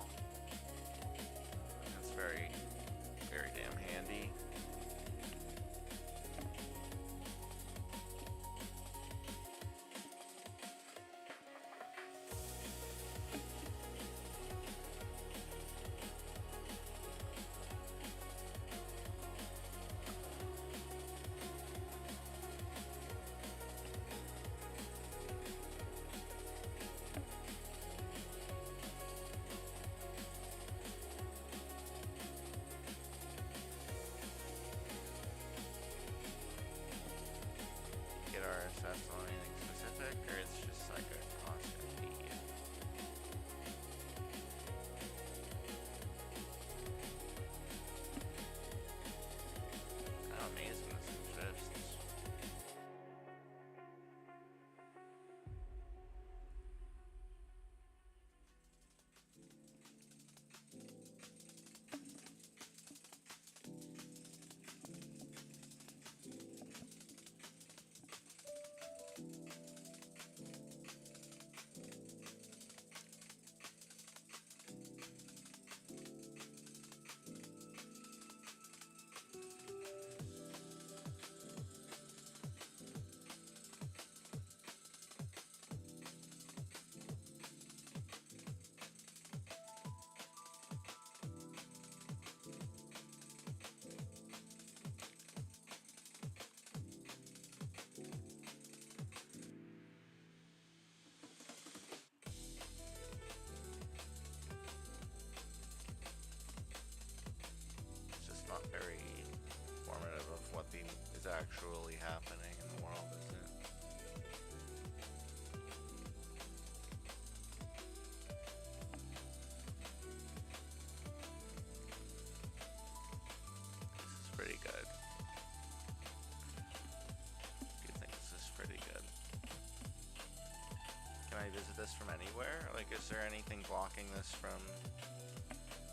this from anywhere? Like, is there anything blocking this from...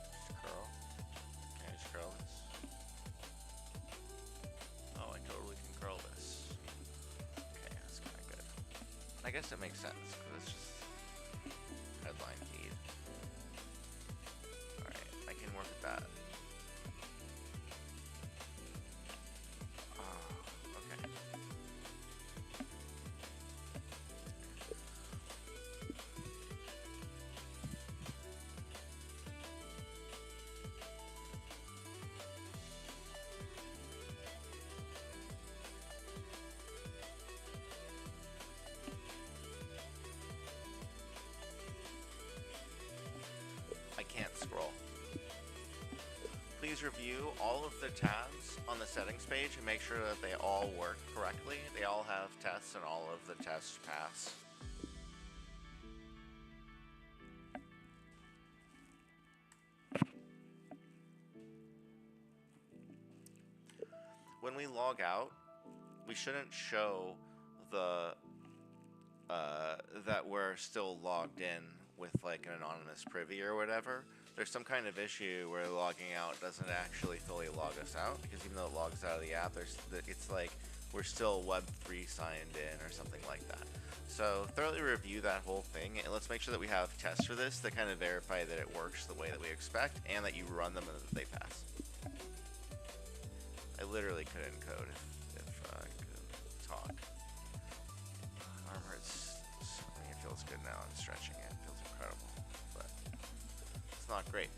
Just curl? Can I just curl this? Oh, I totally can curl this. Okay, that's kind of good. I guess it makes sense, because it's just headline feed. Alright, I can work with that. Okay. I can't scroll. Please review all of the tabs on the settings page and make sure that they all work correctly. They all have tests and all of the tests pass. When we log out, we shouldn't show the that we're still logged in with like an anonymous privy or whatever. There's some kind of issue where logging out doesn't actually fully log us out, because even though it logs out of the app, it's like we're still Web3 signed in or something like that. So thoroughly review that whole thing, and let's make sure that we have tests for this that kind of verify that it works the way that we expect, and that you run them and that they pass. I literally could encode if I could talk. Arm hurts. I mean, it feels good now. I'm stretching it. It feels incredible, but it's not great.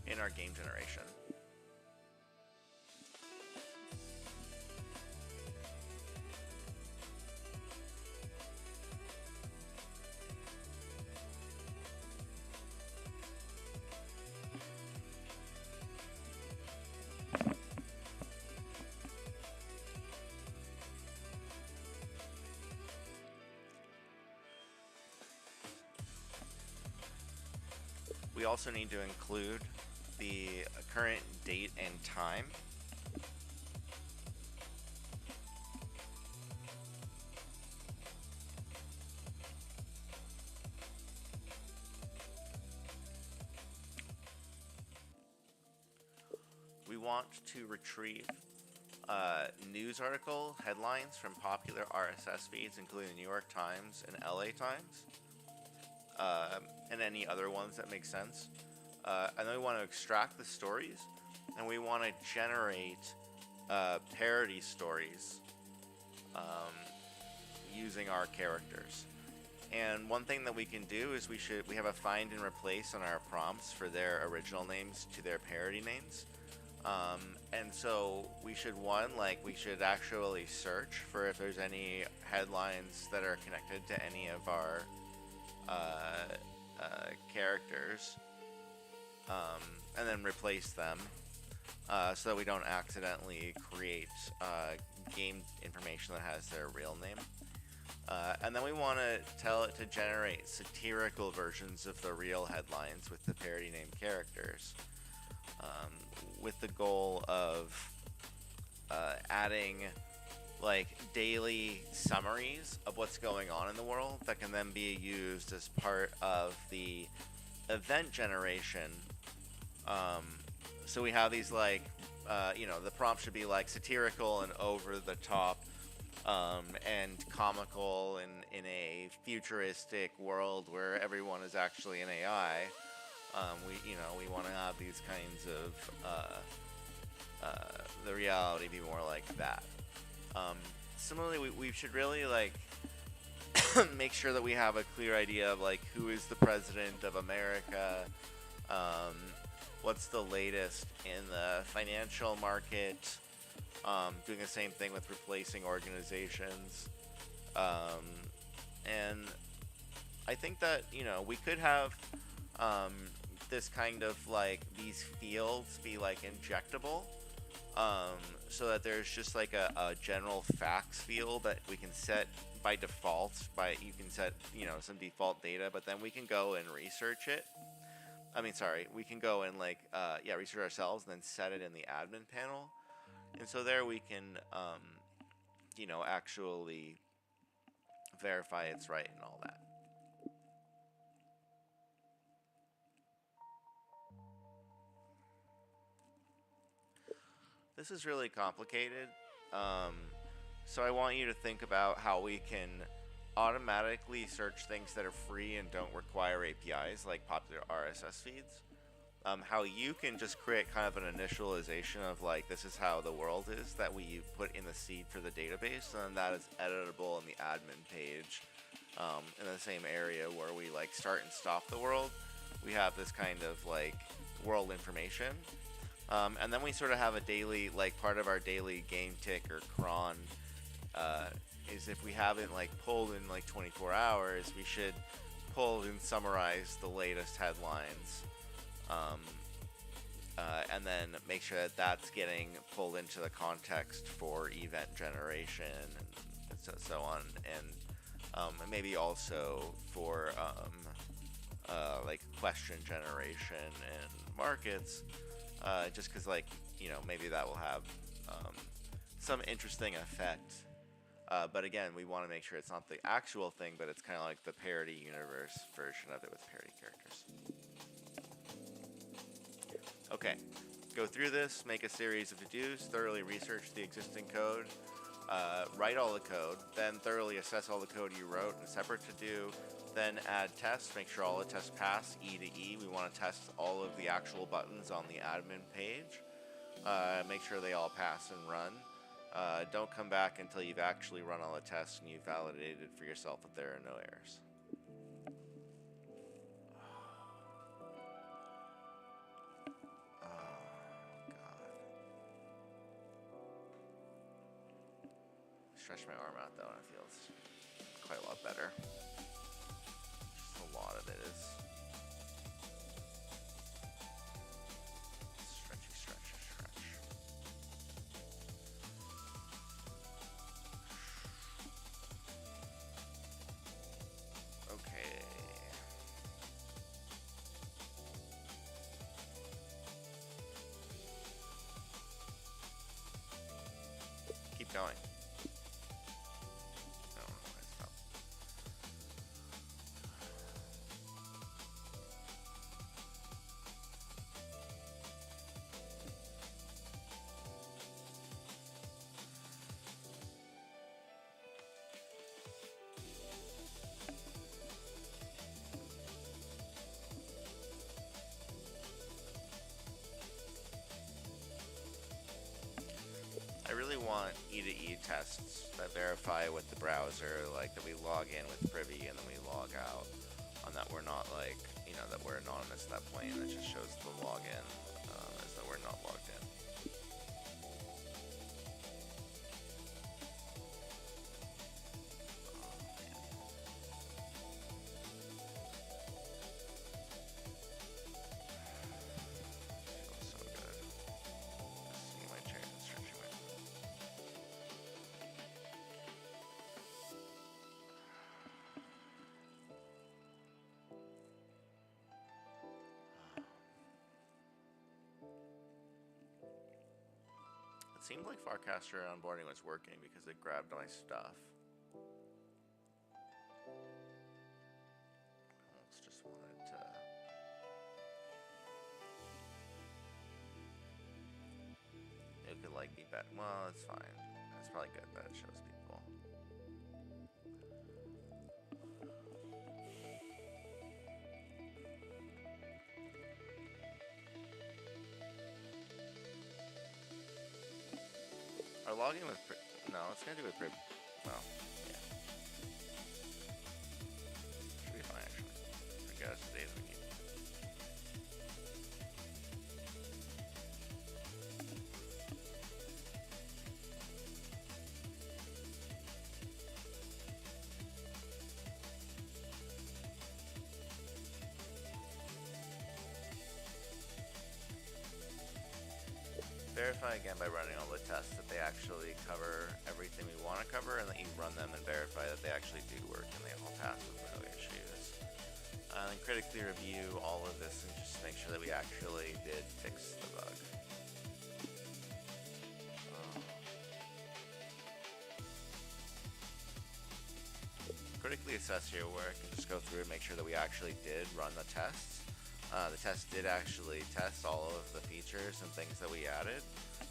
In our game generation. We also need to include the current date and time. We want to retrieve news article headlines from popular RSS feeds, including the New York Times and LA Times. And any other ones that make sense. And then we want to extract the stories, and we want to generate parody stories using our characters. And one thing that we can do is we have a find and replace on our prompts for their original names to their parody names. And so we should actually search for if there's any headlines that are connected to any of our characters, and then replace them so that we don't accidentally create game information that has their real name. And then we want to tell it to generate satirical versions of the real headlines with the parody named characters, with the goal of adding like daily summaries of what's going on in the world that can then be used as part of the event generation. So we have these like, the prompt should be like satirical and over the top, and comical in a futuristic world where everyone is actually an AI. We want to have these kinds of the reality be more like that. Similarly, we should really like make sure that we have a clear idea of like who is the president of America, what's the latest in the financial market, doing the same thing with replacing organizations, and I think that we could have this kind of like these fields be like injectable. So that there's just like a general facts field that we can set by default. You can set some default data, but then we can go and research it. I mean, sorry, we can go and like, yeah, research ourselves and then set it in the admin panel. And so there we can, you know, actually verify it's right and all that. This is really complicated. So I want you to think about how we can automatically search things that are free and don't require APIs, like popular RSS feeds. How you can just create kind of an initialization of like, this is how the world is that we put in the seed for the database, and that is editable in the admin page. In the same area where we like start and stop the world, we have this kind of like world information. And then we sort of have a daily, like part of our daily game tick or cron, is if we haven't like pulled in like 24 hours, we should pull and summarize the latest headlines. And then make sure that that's getting pulled into the context for event generation and so on. And maybe also for like question generation and markets. Just because, like, you know, maybe that will have some interesting effect. But again, we want to make sure it's not the actual thing, but it's kind of like the parody universe version of it with parody characters. Okay, go through this, make a series of to-dos, thoroughly research the existing code, write all the code, then thoroughly assess all the code you wrote in a separate to-do, then add tests, make sure all the tests pass, E to E. We want to test all of the actual buttons on the admin page. Make sure they all pass and run. Don't come back until you've actually run all the tests and you've validated for yourself that there are no errors. Oh, God. Stretch my arm out though and it feels quite a lot better. A lot of it is stretchy, stretch. Okay. Keep going. I really want E to E tests that verify with the browser, like that we log in with Privy and then we log out, on that we're not like, you know, that we're anonymous at that point, and it just shows the login as that we're not logged in. It seemed like Farcaster onboarding was working because it grabbed my stuff. It's just wanted to... It could like be better. Well, it's fine. It's probably good that it shows people. Our login with no, it's gonna do with well, yeah. Should be fine actually. We got us the days we need. Verify again by running all the tests that they actually cover everything we want to cover, and that you run them and verify that they actually do work and they all pass with no issues. And then critically review all of this interesting actually did fix the bug. Critically assess your work and just go through and make sure that we actually did run the tests. The test did actually test all of the features and things that we added,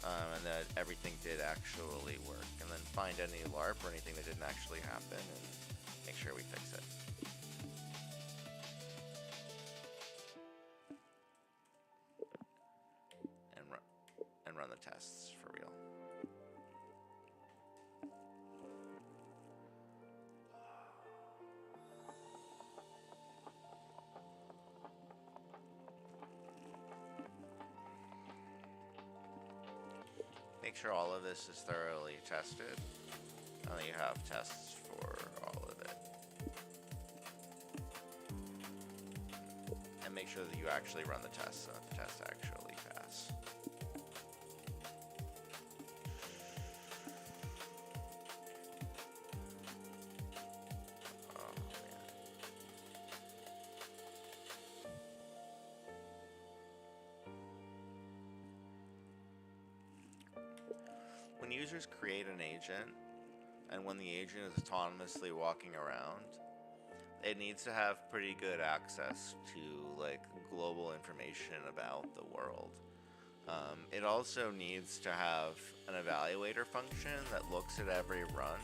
and that everything did actually work. And then find any LARP or anything that didn't actually happen and make sure we fix it. And run the tests for real. Make sure all of this is thoroughly tested, and that you have tests for all of it. And make sure that you actually run the tests, and that the tests actually pass. Oh, man. When users create an agent, and when the agent is autonomously walking around, it needs to have pretty good access to like global information about the world. It also needs to have an evaluator function that looks at every run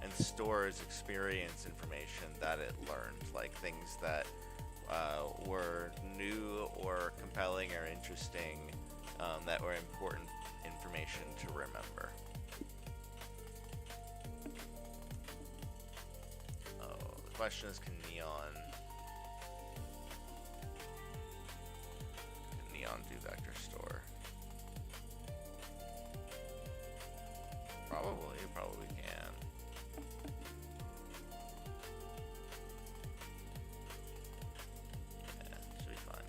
and stores experience information that it learned, like things that were new or compelling or interesting, that were important information to remember. Oh, the question is, can Neon do vector store? Probably can. Yeah, should be fine.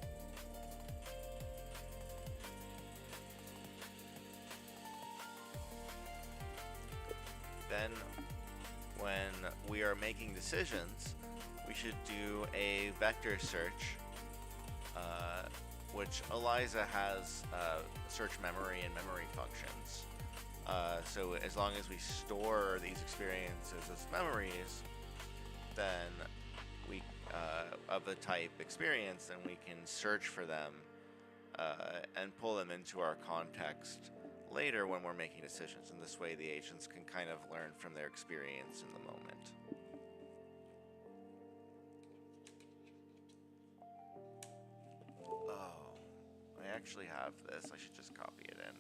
Then, when we are making decisions, we should do a vector search, which Eliza has search memory and memory functions. So as long as we store these experiences as memories, then we of the type experience, then we can search for them and pull them into our context later when we're making decisions. And this way the agents can kind of learn from their experience in the moment. Oh, I actually have this. I should just copy it in.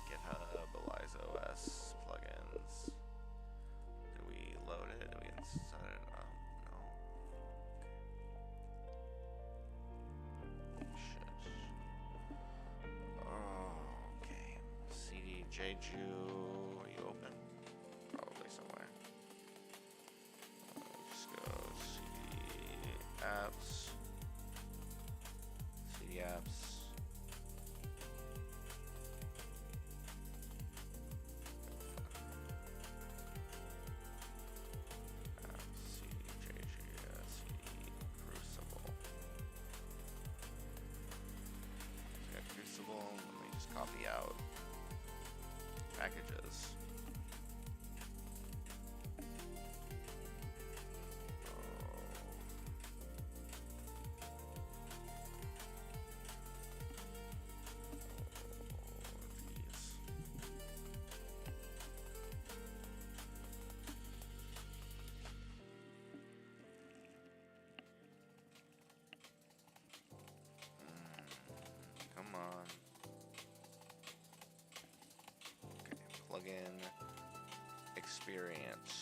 GitHub, elizaOS, plugins. Do we load it? Do we set it up? No. Shit. Oh, okay. CD Jeju. Are you open? Probably somewhere. Just go CD apps. CD apps. Let me just copy out packages. Come on. Okay, plugin experience.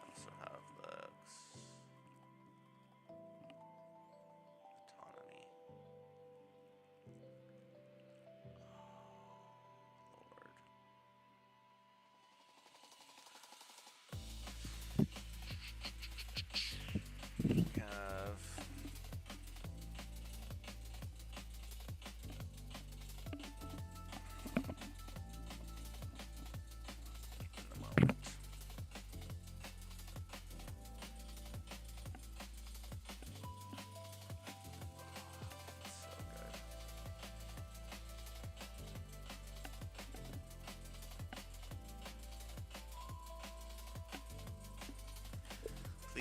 Also have the autonomy. Oh, Lord.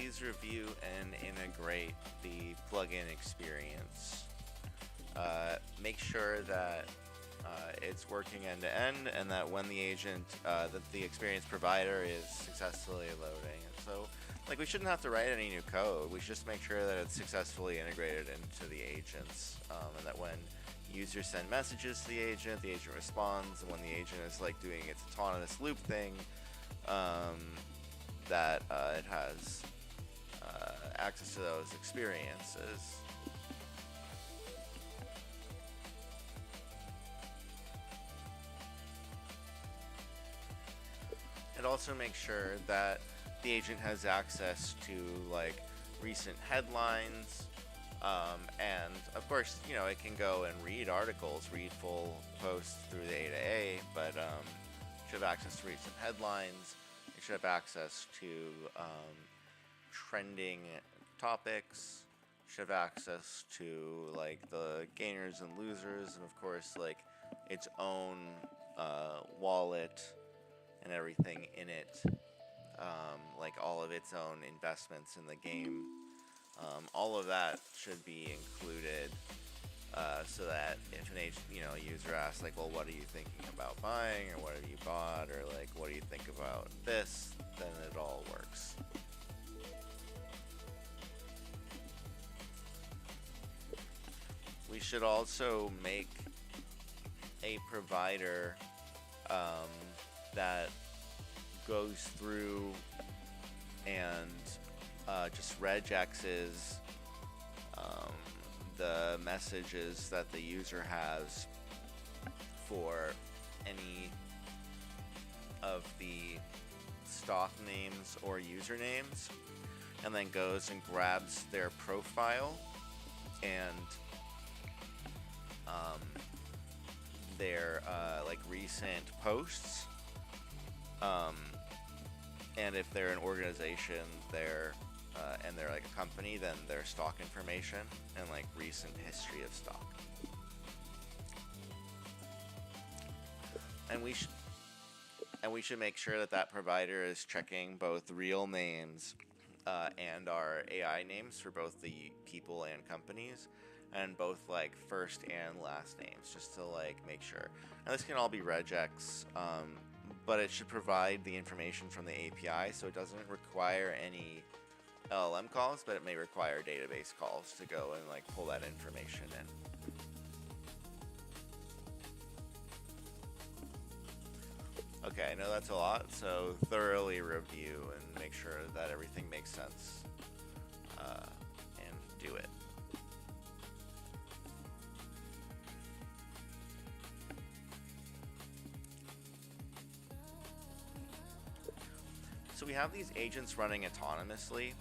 please review and integrate the plugin experience. Make sure that it's working end to end, and that when the agent, that the experience provider is successfully loading. So, like, we shouldn't have to write any new code. We should just make sure that it's successfully integrated into the agents, and that when users send messages to the agent responds, and when the agent is like doing its autonomous loop thing, that it has access to those experiences. And also make sure that the agent has access to like recent headlines, and of course, you know, it can go and read articles, read full posts through the A2A, but it should have access to recent headlines. It should have access to trending topics. It should have access to like the gainers and losers, and of course, like its own wallet and everything in it, like all of its own investments in the game. All of that should be included, so that if an user asks like, well, what are you thinking about buying, or what have you bought, or like, what do you think about this, then it all works. We should also make a provider that goes through and just regexes the messages that the user has for any of the stock names or usernames, and then goes and grabs their profile and their like recent posts, and if they're an organization, and they're like a company, then their stock information and like recent history of stock. And we should make sure that that provider is checking both real names and our AI names for both the people and companies, and both like first and last names, just to like make sure. Now this can all be regex, but it should provide the information from the API, so it doesn't require any LLM calls, but it may require database calls to go and like pull that information in. Okay, I know that's a lot, so thoroughly review and make sure that everything makes sense, and do it. So we have these agents running autonomously,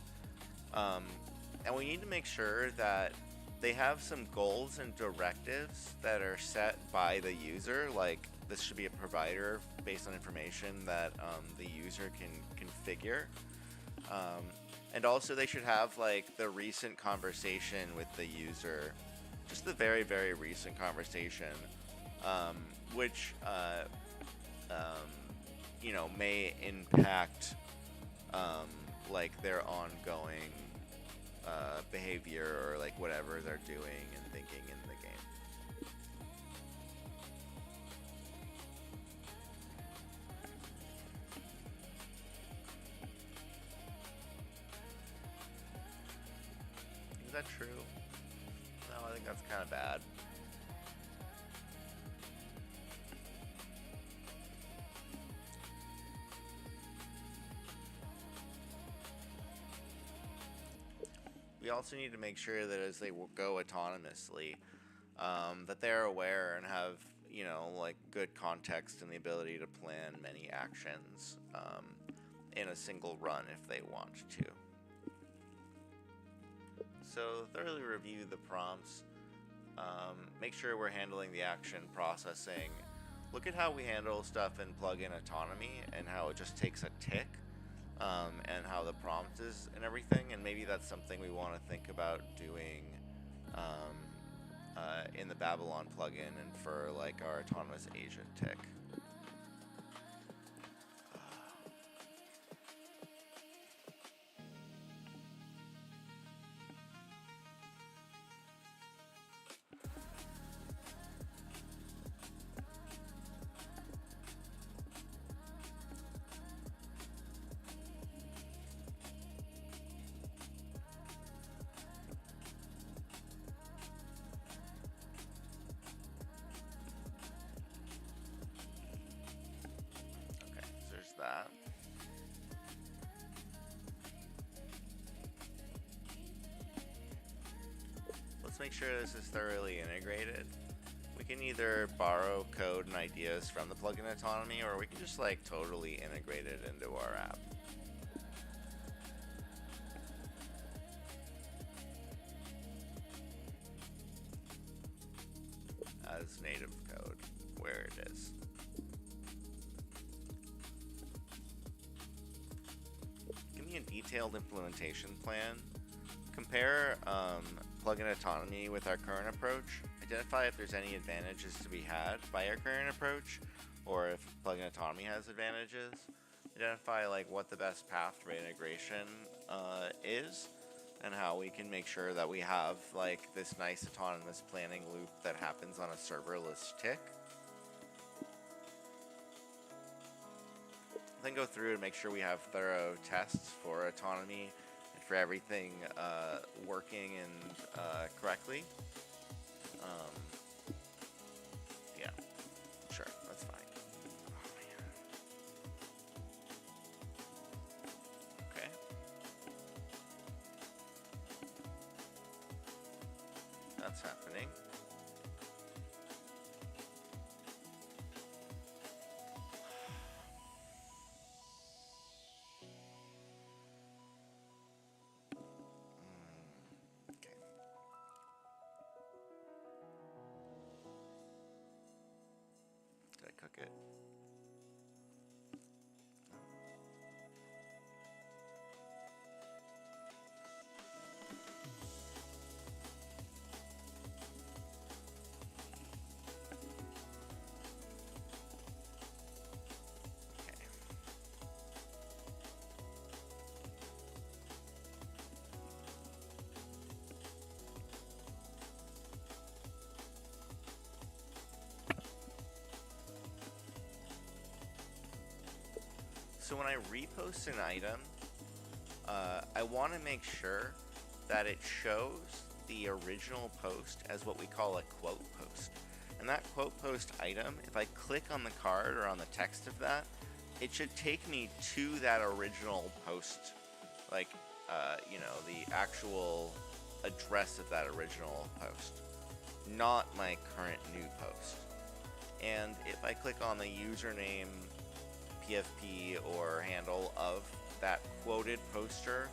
and we need to make sure that they have some goals and directives that are set by the user. Like, this should be a provider based on information that the user can configure. And also they should have like the recent conversation with the user, just the very, very recent conversation, which may impact like their ongoing behavior, or like whatever they're doing and thinking in the game. Is that true? No, I think that's kind of bad. We also need to make sure that as they go autonomously, that they're aware and have, like good context and the ability to plan many actions in a single run if they want to. So thoroughly review the prompts. Make sure we're handling the action processing. Look at how we handle stuff in plugin autonomy and how it just takes a tick. And how the prompt is and everything, and maybe that's something we want to think about doing in the Babylon plugin and for like our autonomous agent tick. that. Let's make sure this is thoroughly integrated. We can either borrow code and ideas from the plugin autonomy, or we can just like totally integrate it into our app. As native code, where it is. Give me a detailed implementation plan. Compare plugin autonomy with our current approach. Identify if there's any advantages to be had by our current approach, or if plugin autonomy has advantages. Identify like what the best path for integration is, and how we can make sure that we have like this nice autonomous planning loop that happens on a serverless tick. Then go through and make sure we have thorough tests for autonomy and for everything working and correctly. Yeah, sure, that's fine. Oh, man. Okay. That's happening. Okay. Did I cook it? So when I repost an item, I want to make sure that it shows the original post as what we call a quote post. And that quote post item, if I click on the card or on the text of that, it should take me to that original post, like, you know, the actual address of that original post, not my current new post. And if I click on the username, PFP, or handle of that quoted poster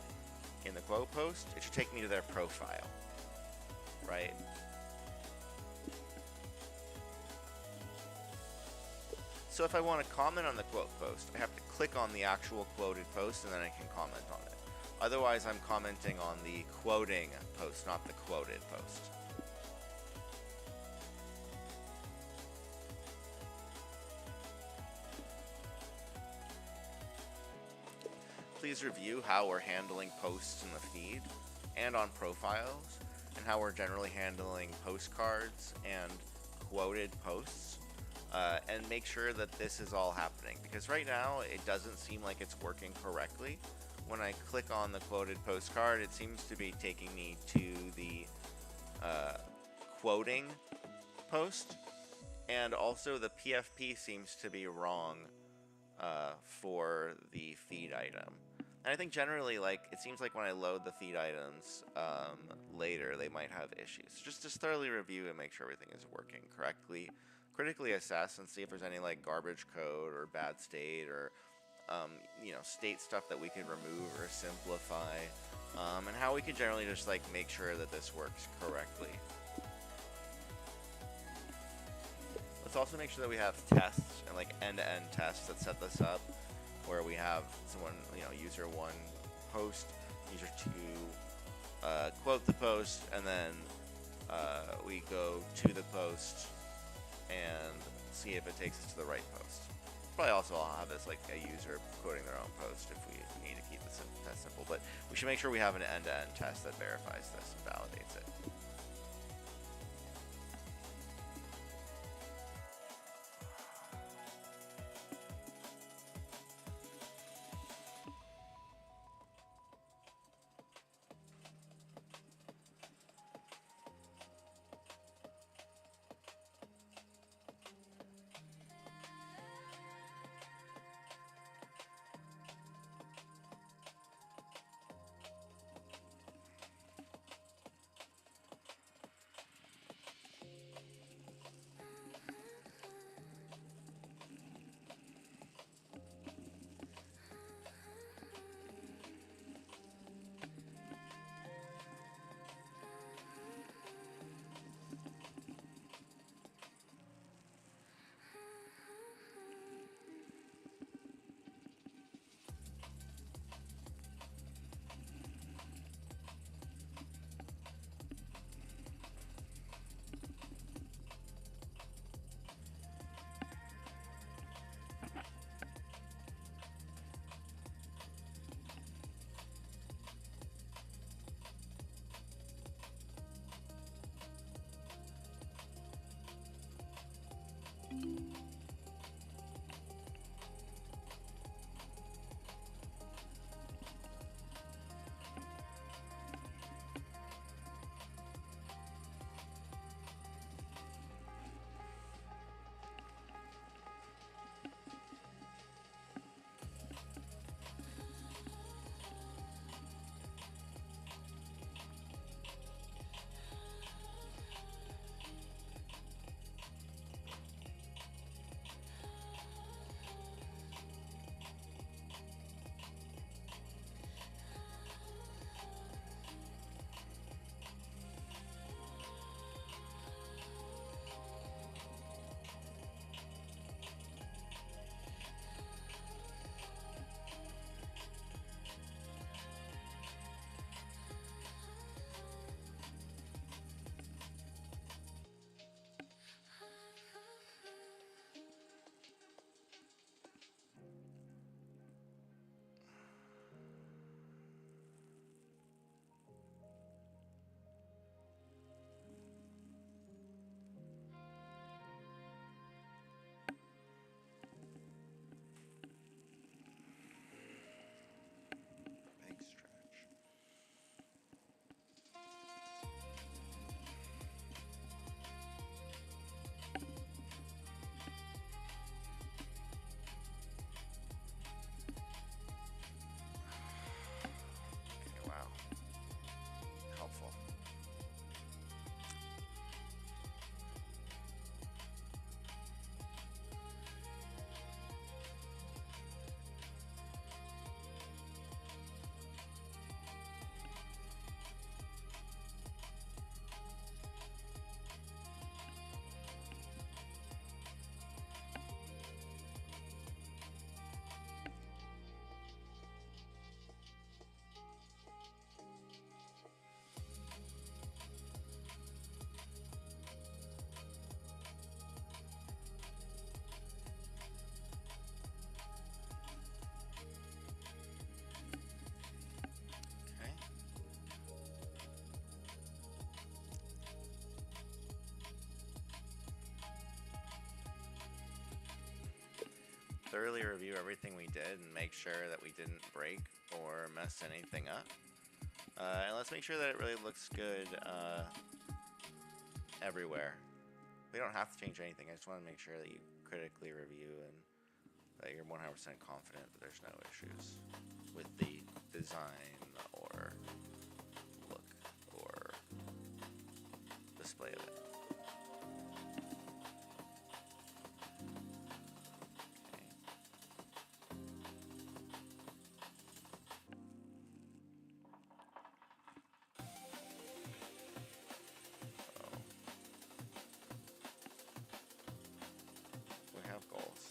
in the quote post, it should take me to their profile, right? So if I want to comment on the quote post, I have to click on the actual quoted post and then I can comment on it. Otherwise, I'm commenting on the quoting post, not the quoted post. Please review how we're handling posts in the feed and on profiles, and how we're generally handling postcards and quoted posts, and make sure that this is all happening, because right now it doesn't seem like it's working correctly. When I click on the quoted postcard, it seems to be taking me to the quoting post, and also the PFP seems to be wrong for the feed item. And I think generally, like, it seems like when I load the feed items later, they might have issues. Just thoroughly review and make sure everything is working correctly. Critically assess and see if there's any like garbage code or bad state or you know, state stuff that we could remove or simplify, and how we can generally just like make sure that this works correctly. Let's also make sure that we have tests and like end-to-end tests that set this up, where we have someone, you know, user 1 post, user 2 quote the post, and then we go to the post and see if it takes us to the right post. Probably also I'll have this like a user quoting their own post if we need to keep this test simple, but we should make sure we have an end-to-end test that verifies this and validates it. thoroughly review everything we did and make sure that we didn't break or mess anything up. And let's make sure that it really looks good everywhere. We don't have to change anything. I just want to make sure that you critically review and that you're 100% confident that there's no issues with the design or look or display of it. We have goals.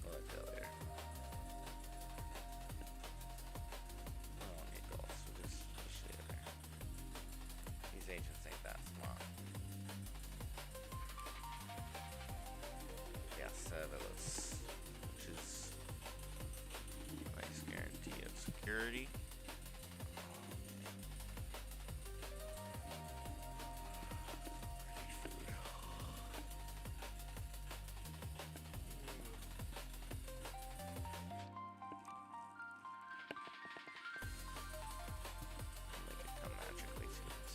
I'll let you later. I don't need goals, so just leave it there. These agents ain't that smart. Yeah, serverless, which is a nice guarantee of security. Make it come magically to us.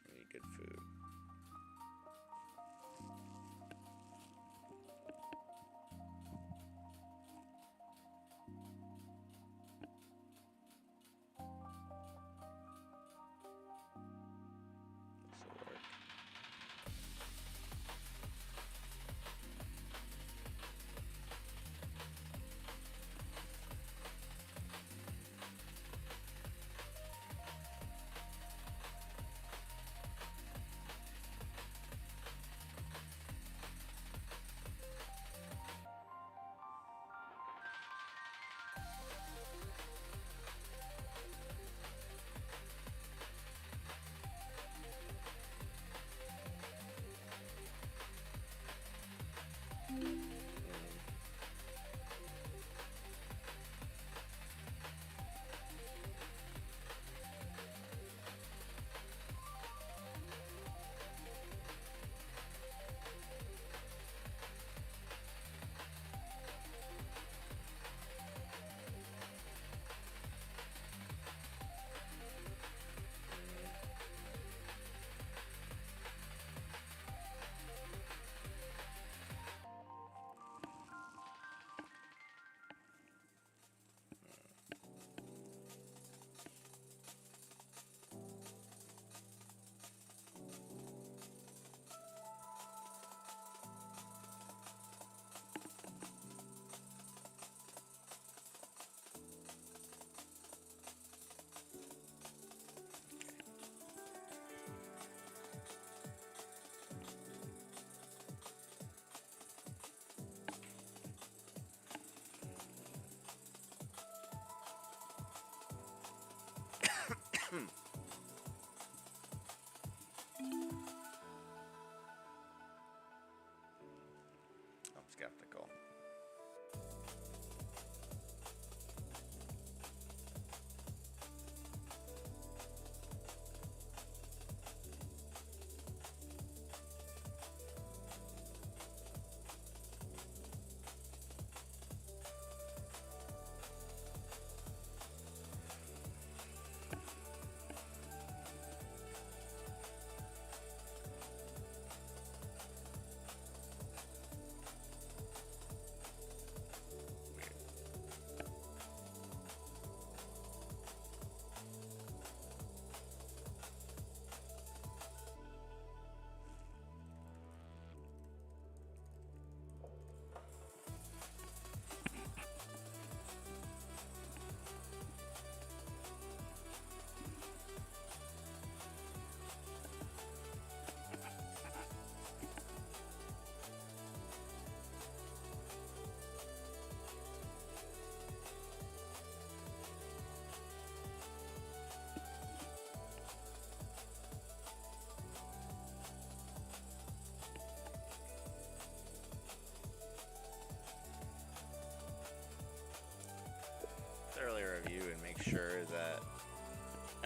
We need good food. This'll work.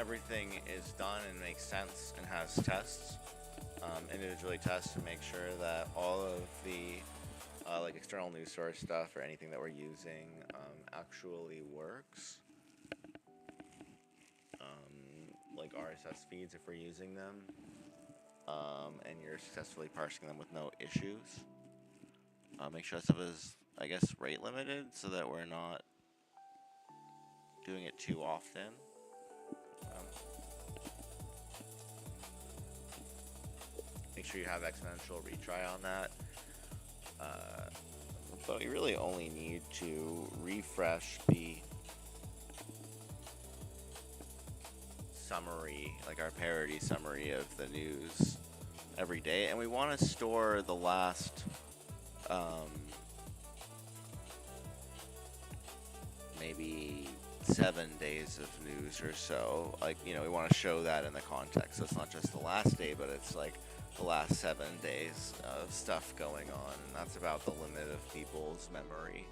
everything is done and makes sense and has tests, individually test to make sure that all of the like external news source stuff or anything that we're using actually works. Like RSS feeds if we're using them, and you're successfully parsing them with no issues. Make sure that stuff is, I guess, rate limited so that we're not doing it too often. Make sure you have exponential retry on that. But you really only need to refresh the summary, like our parody summary of the news every day. And we want to store the last maybe 7 days of news or so. Like, you know, we want to show that in the context. So it's not just the last day, but it's like the last 7 days of stuff going on. And that's about the limit of people's memory.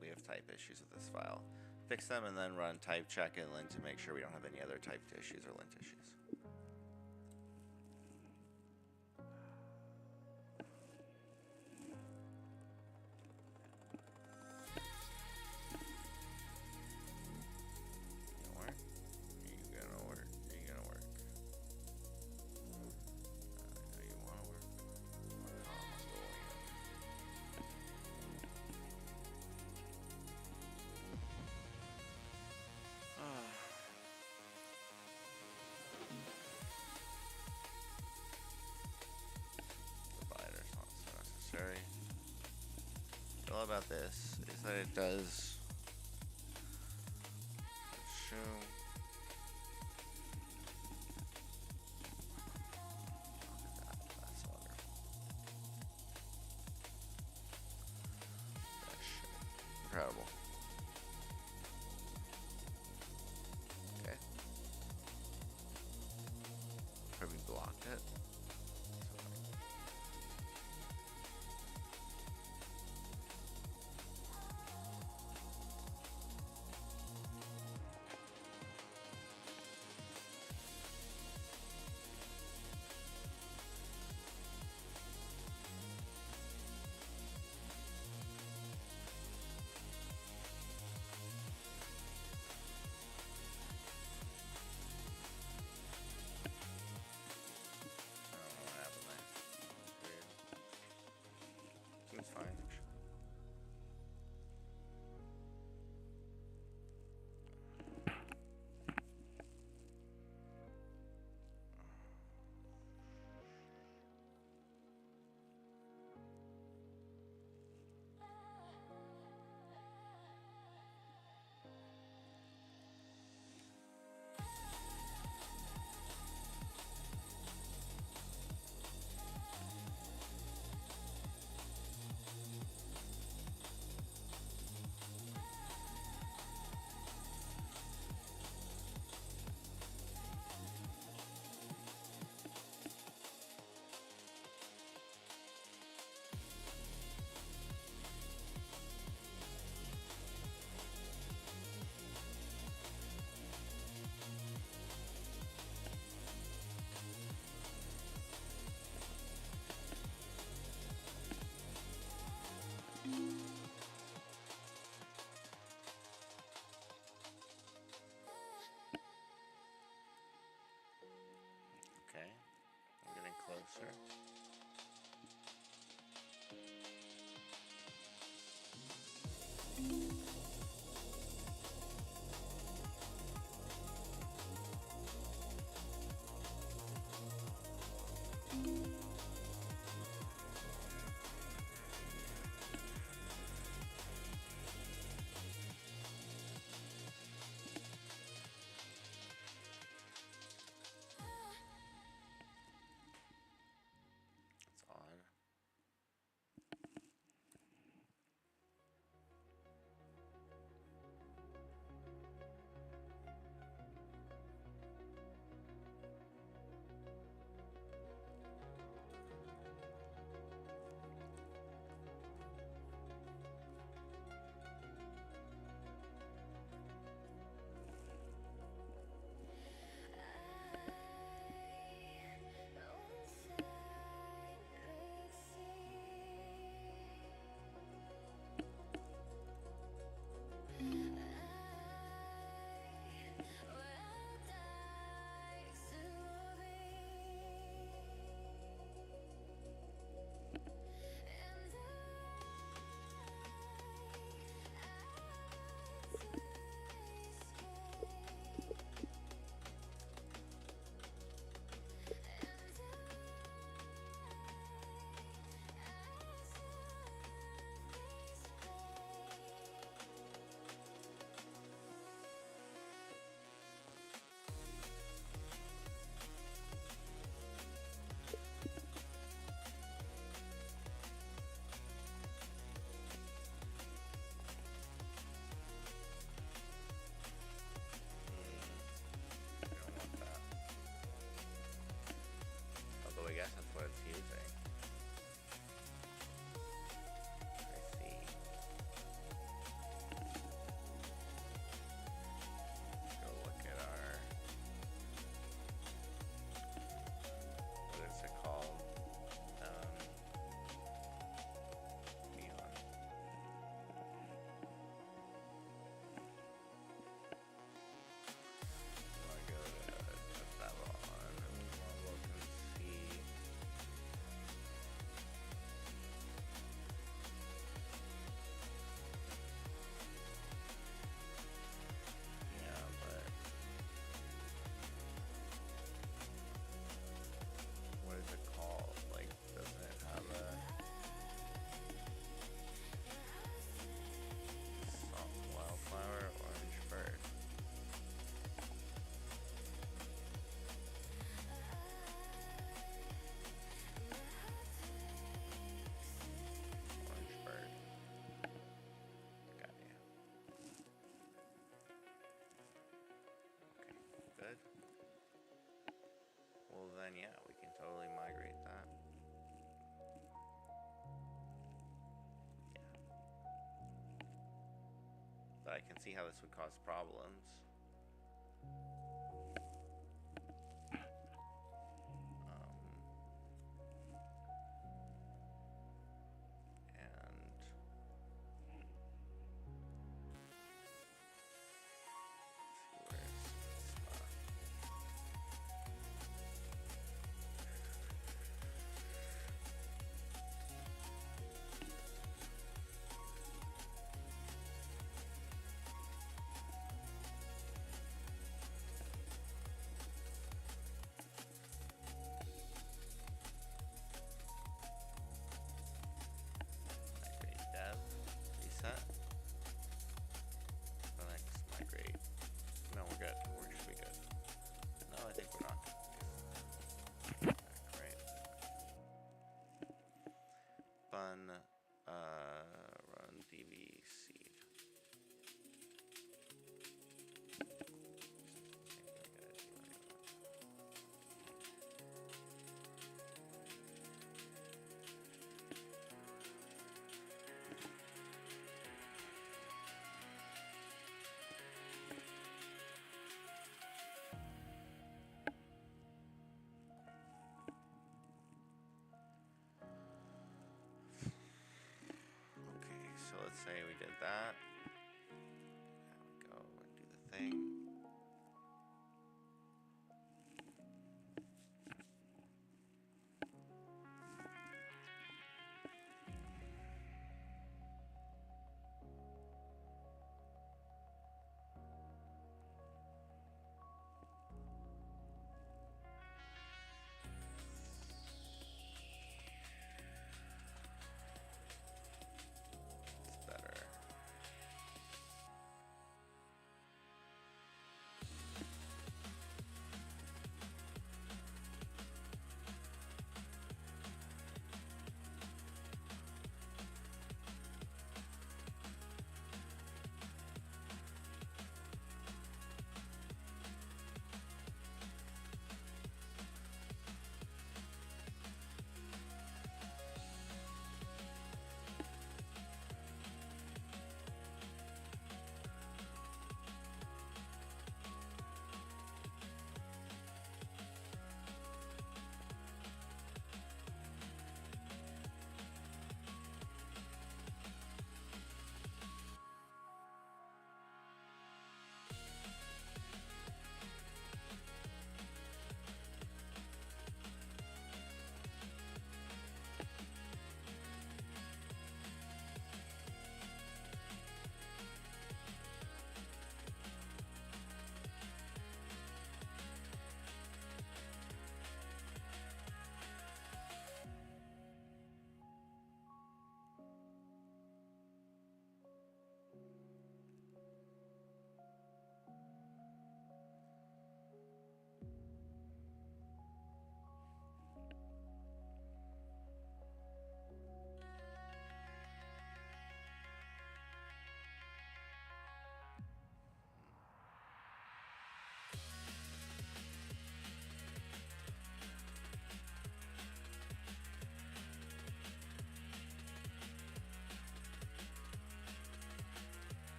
We have type issues with this file. Fix them and then run type check and lint to make sure we don't have any other typed issues or lint issues. All about this is that it does show that's wonderful. Incredible. Okay. Probably blocked it. I can see how this would cause problems. Reset. Next, migrate. No, we're good. We should be good. No, I think we're not. Right. Fun. Run dv seed. Okay, so let's say we did that.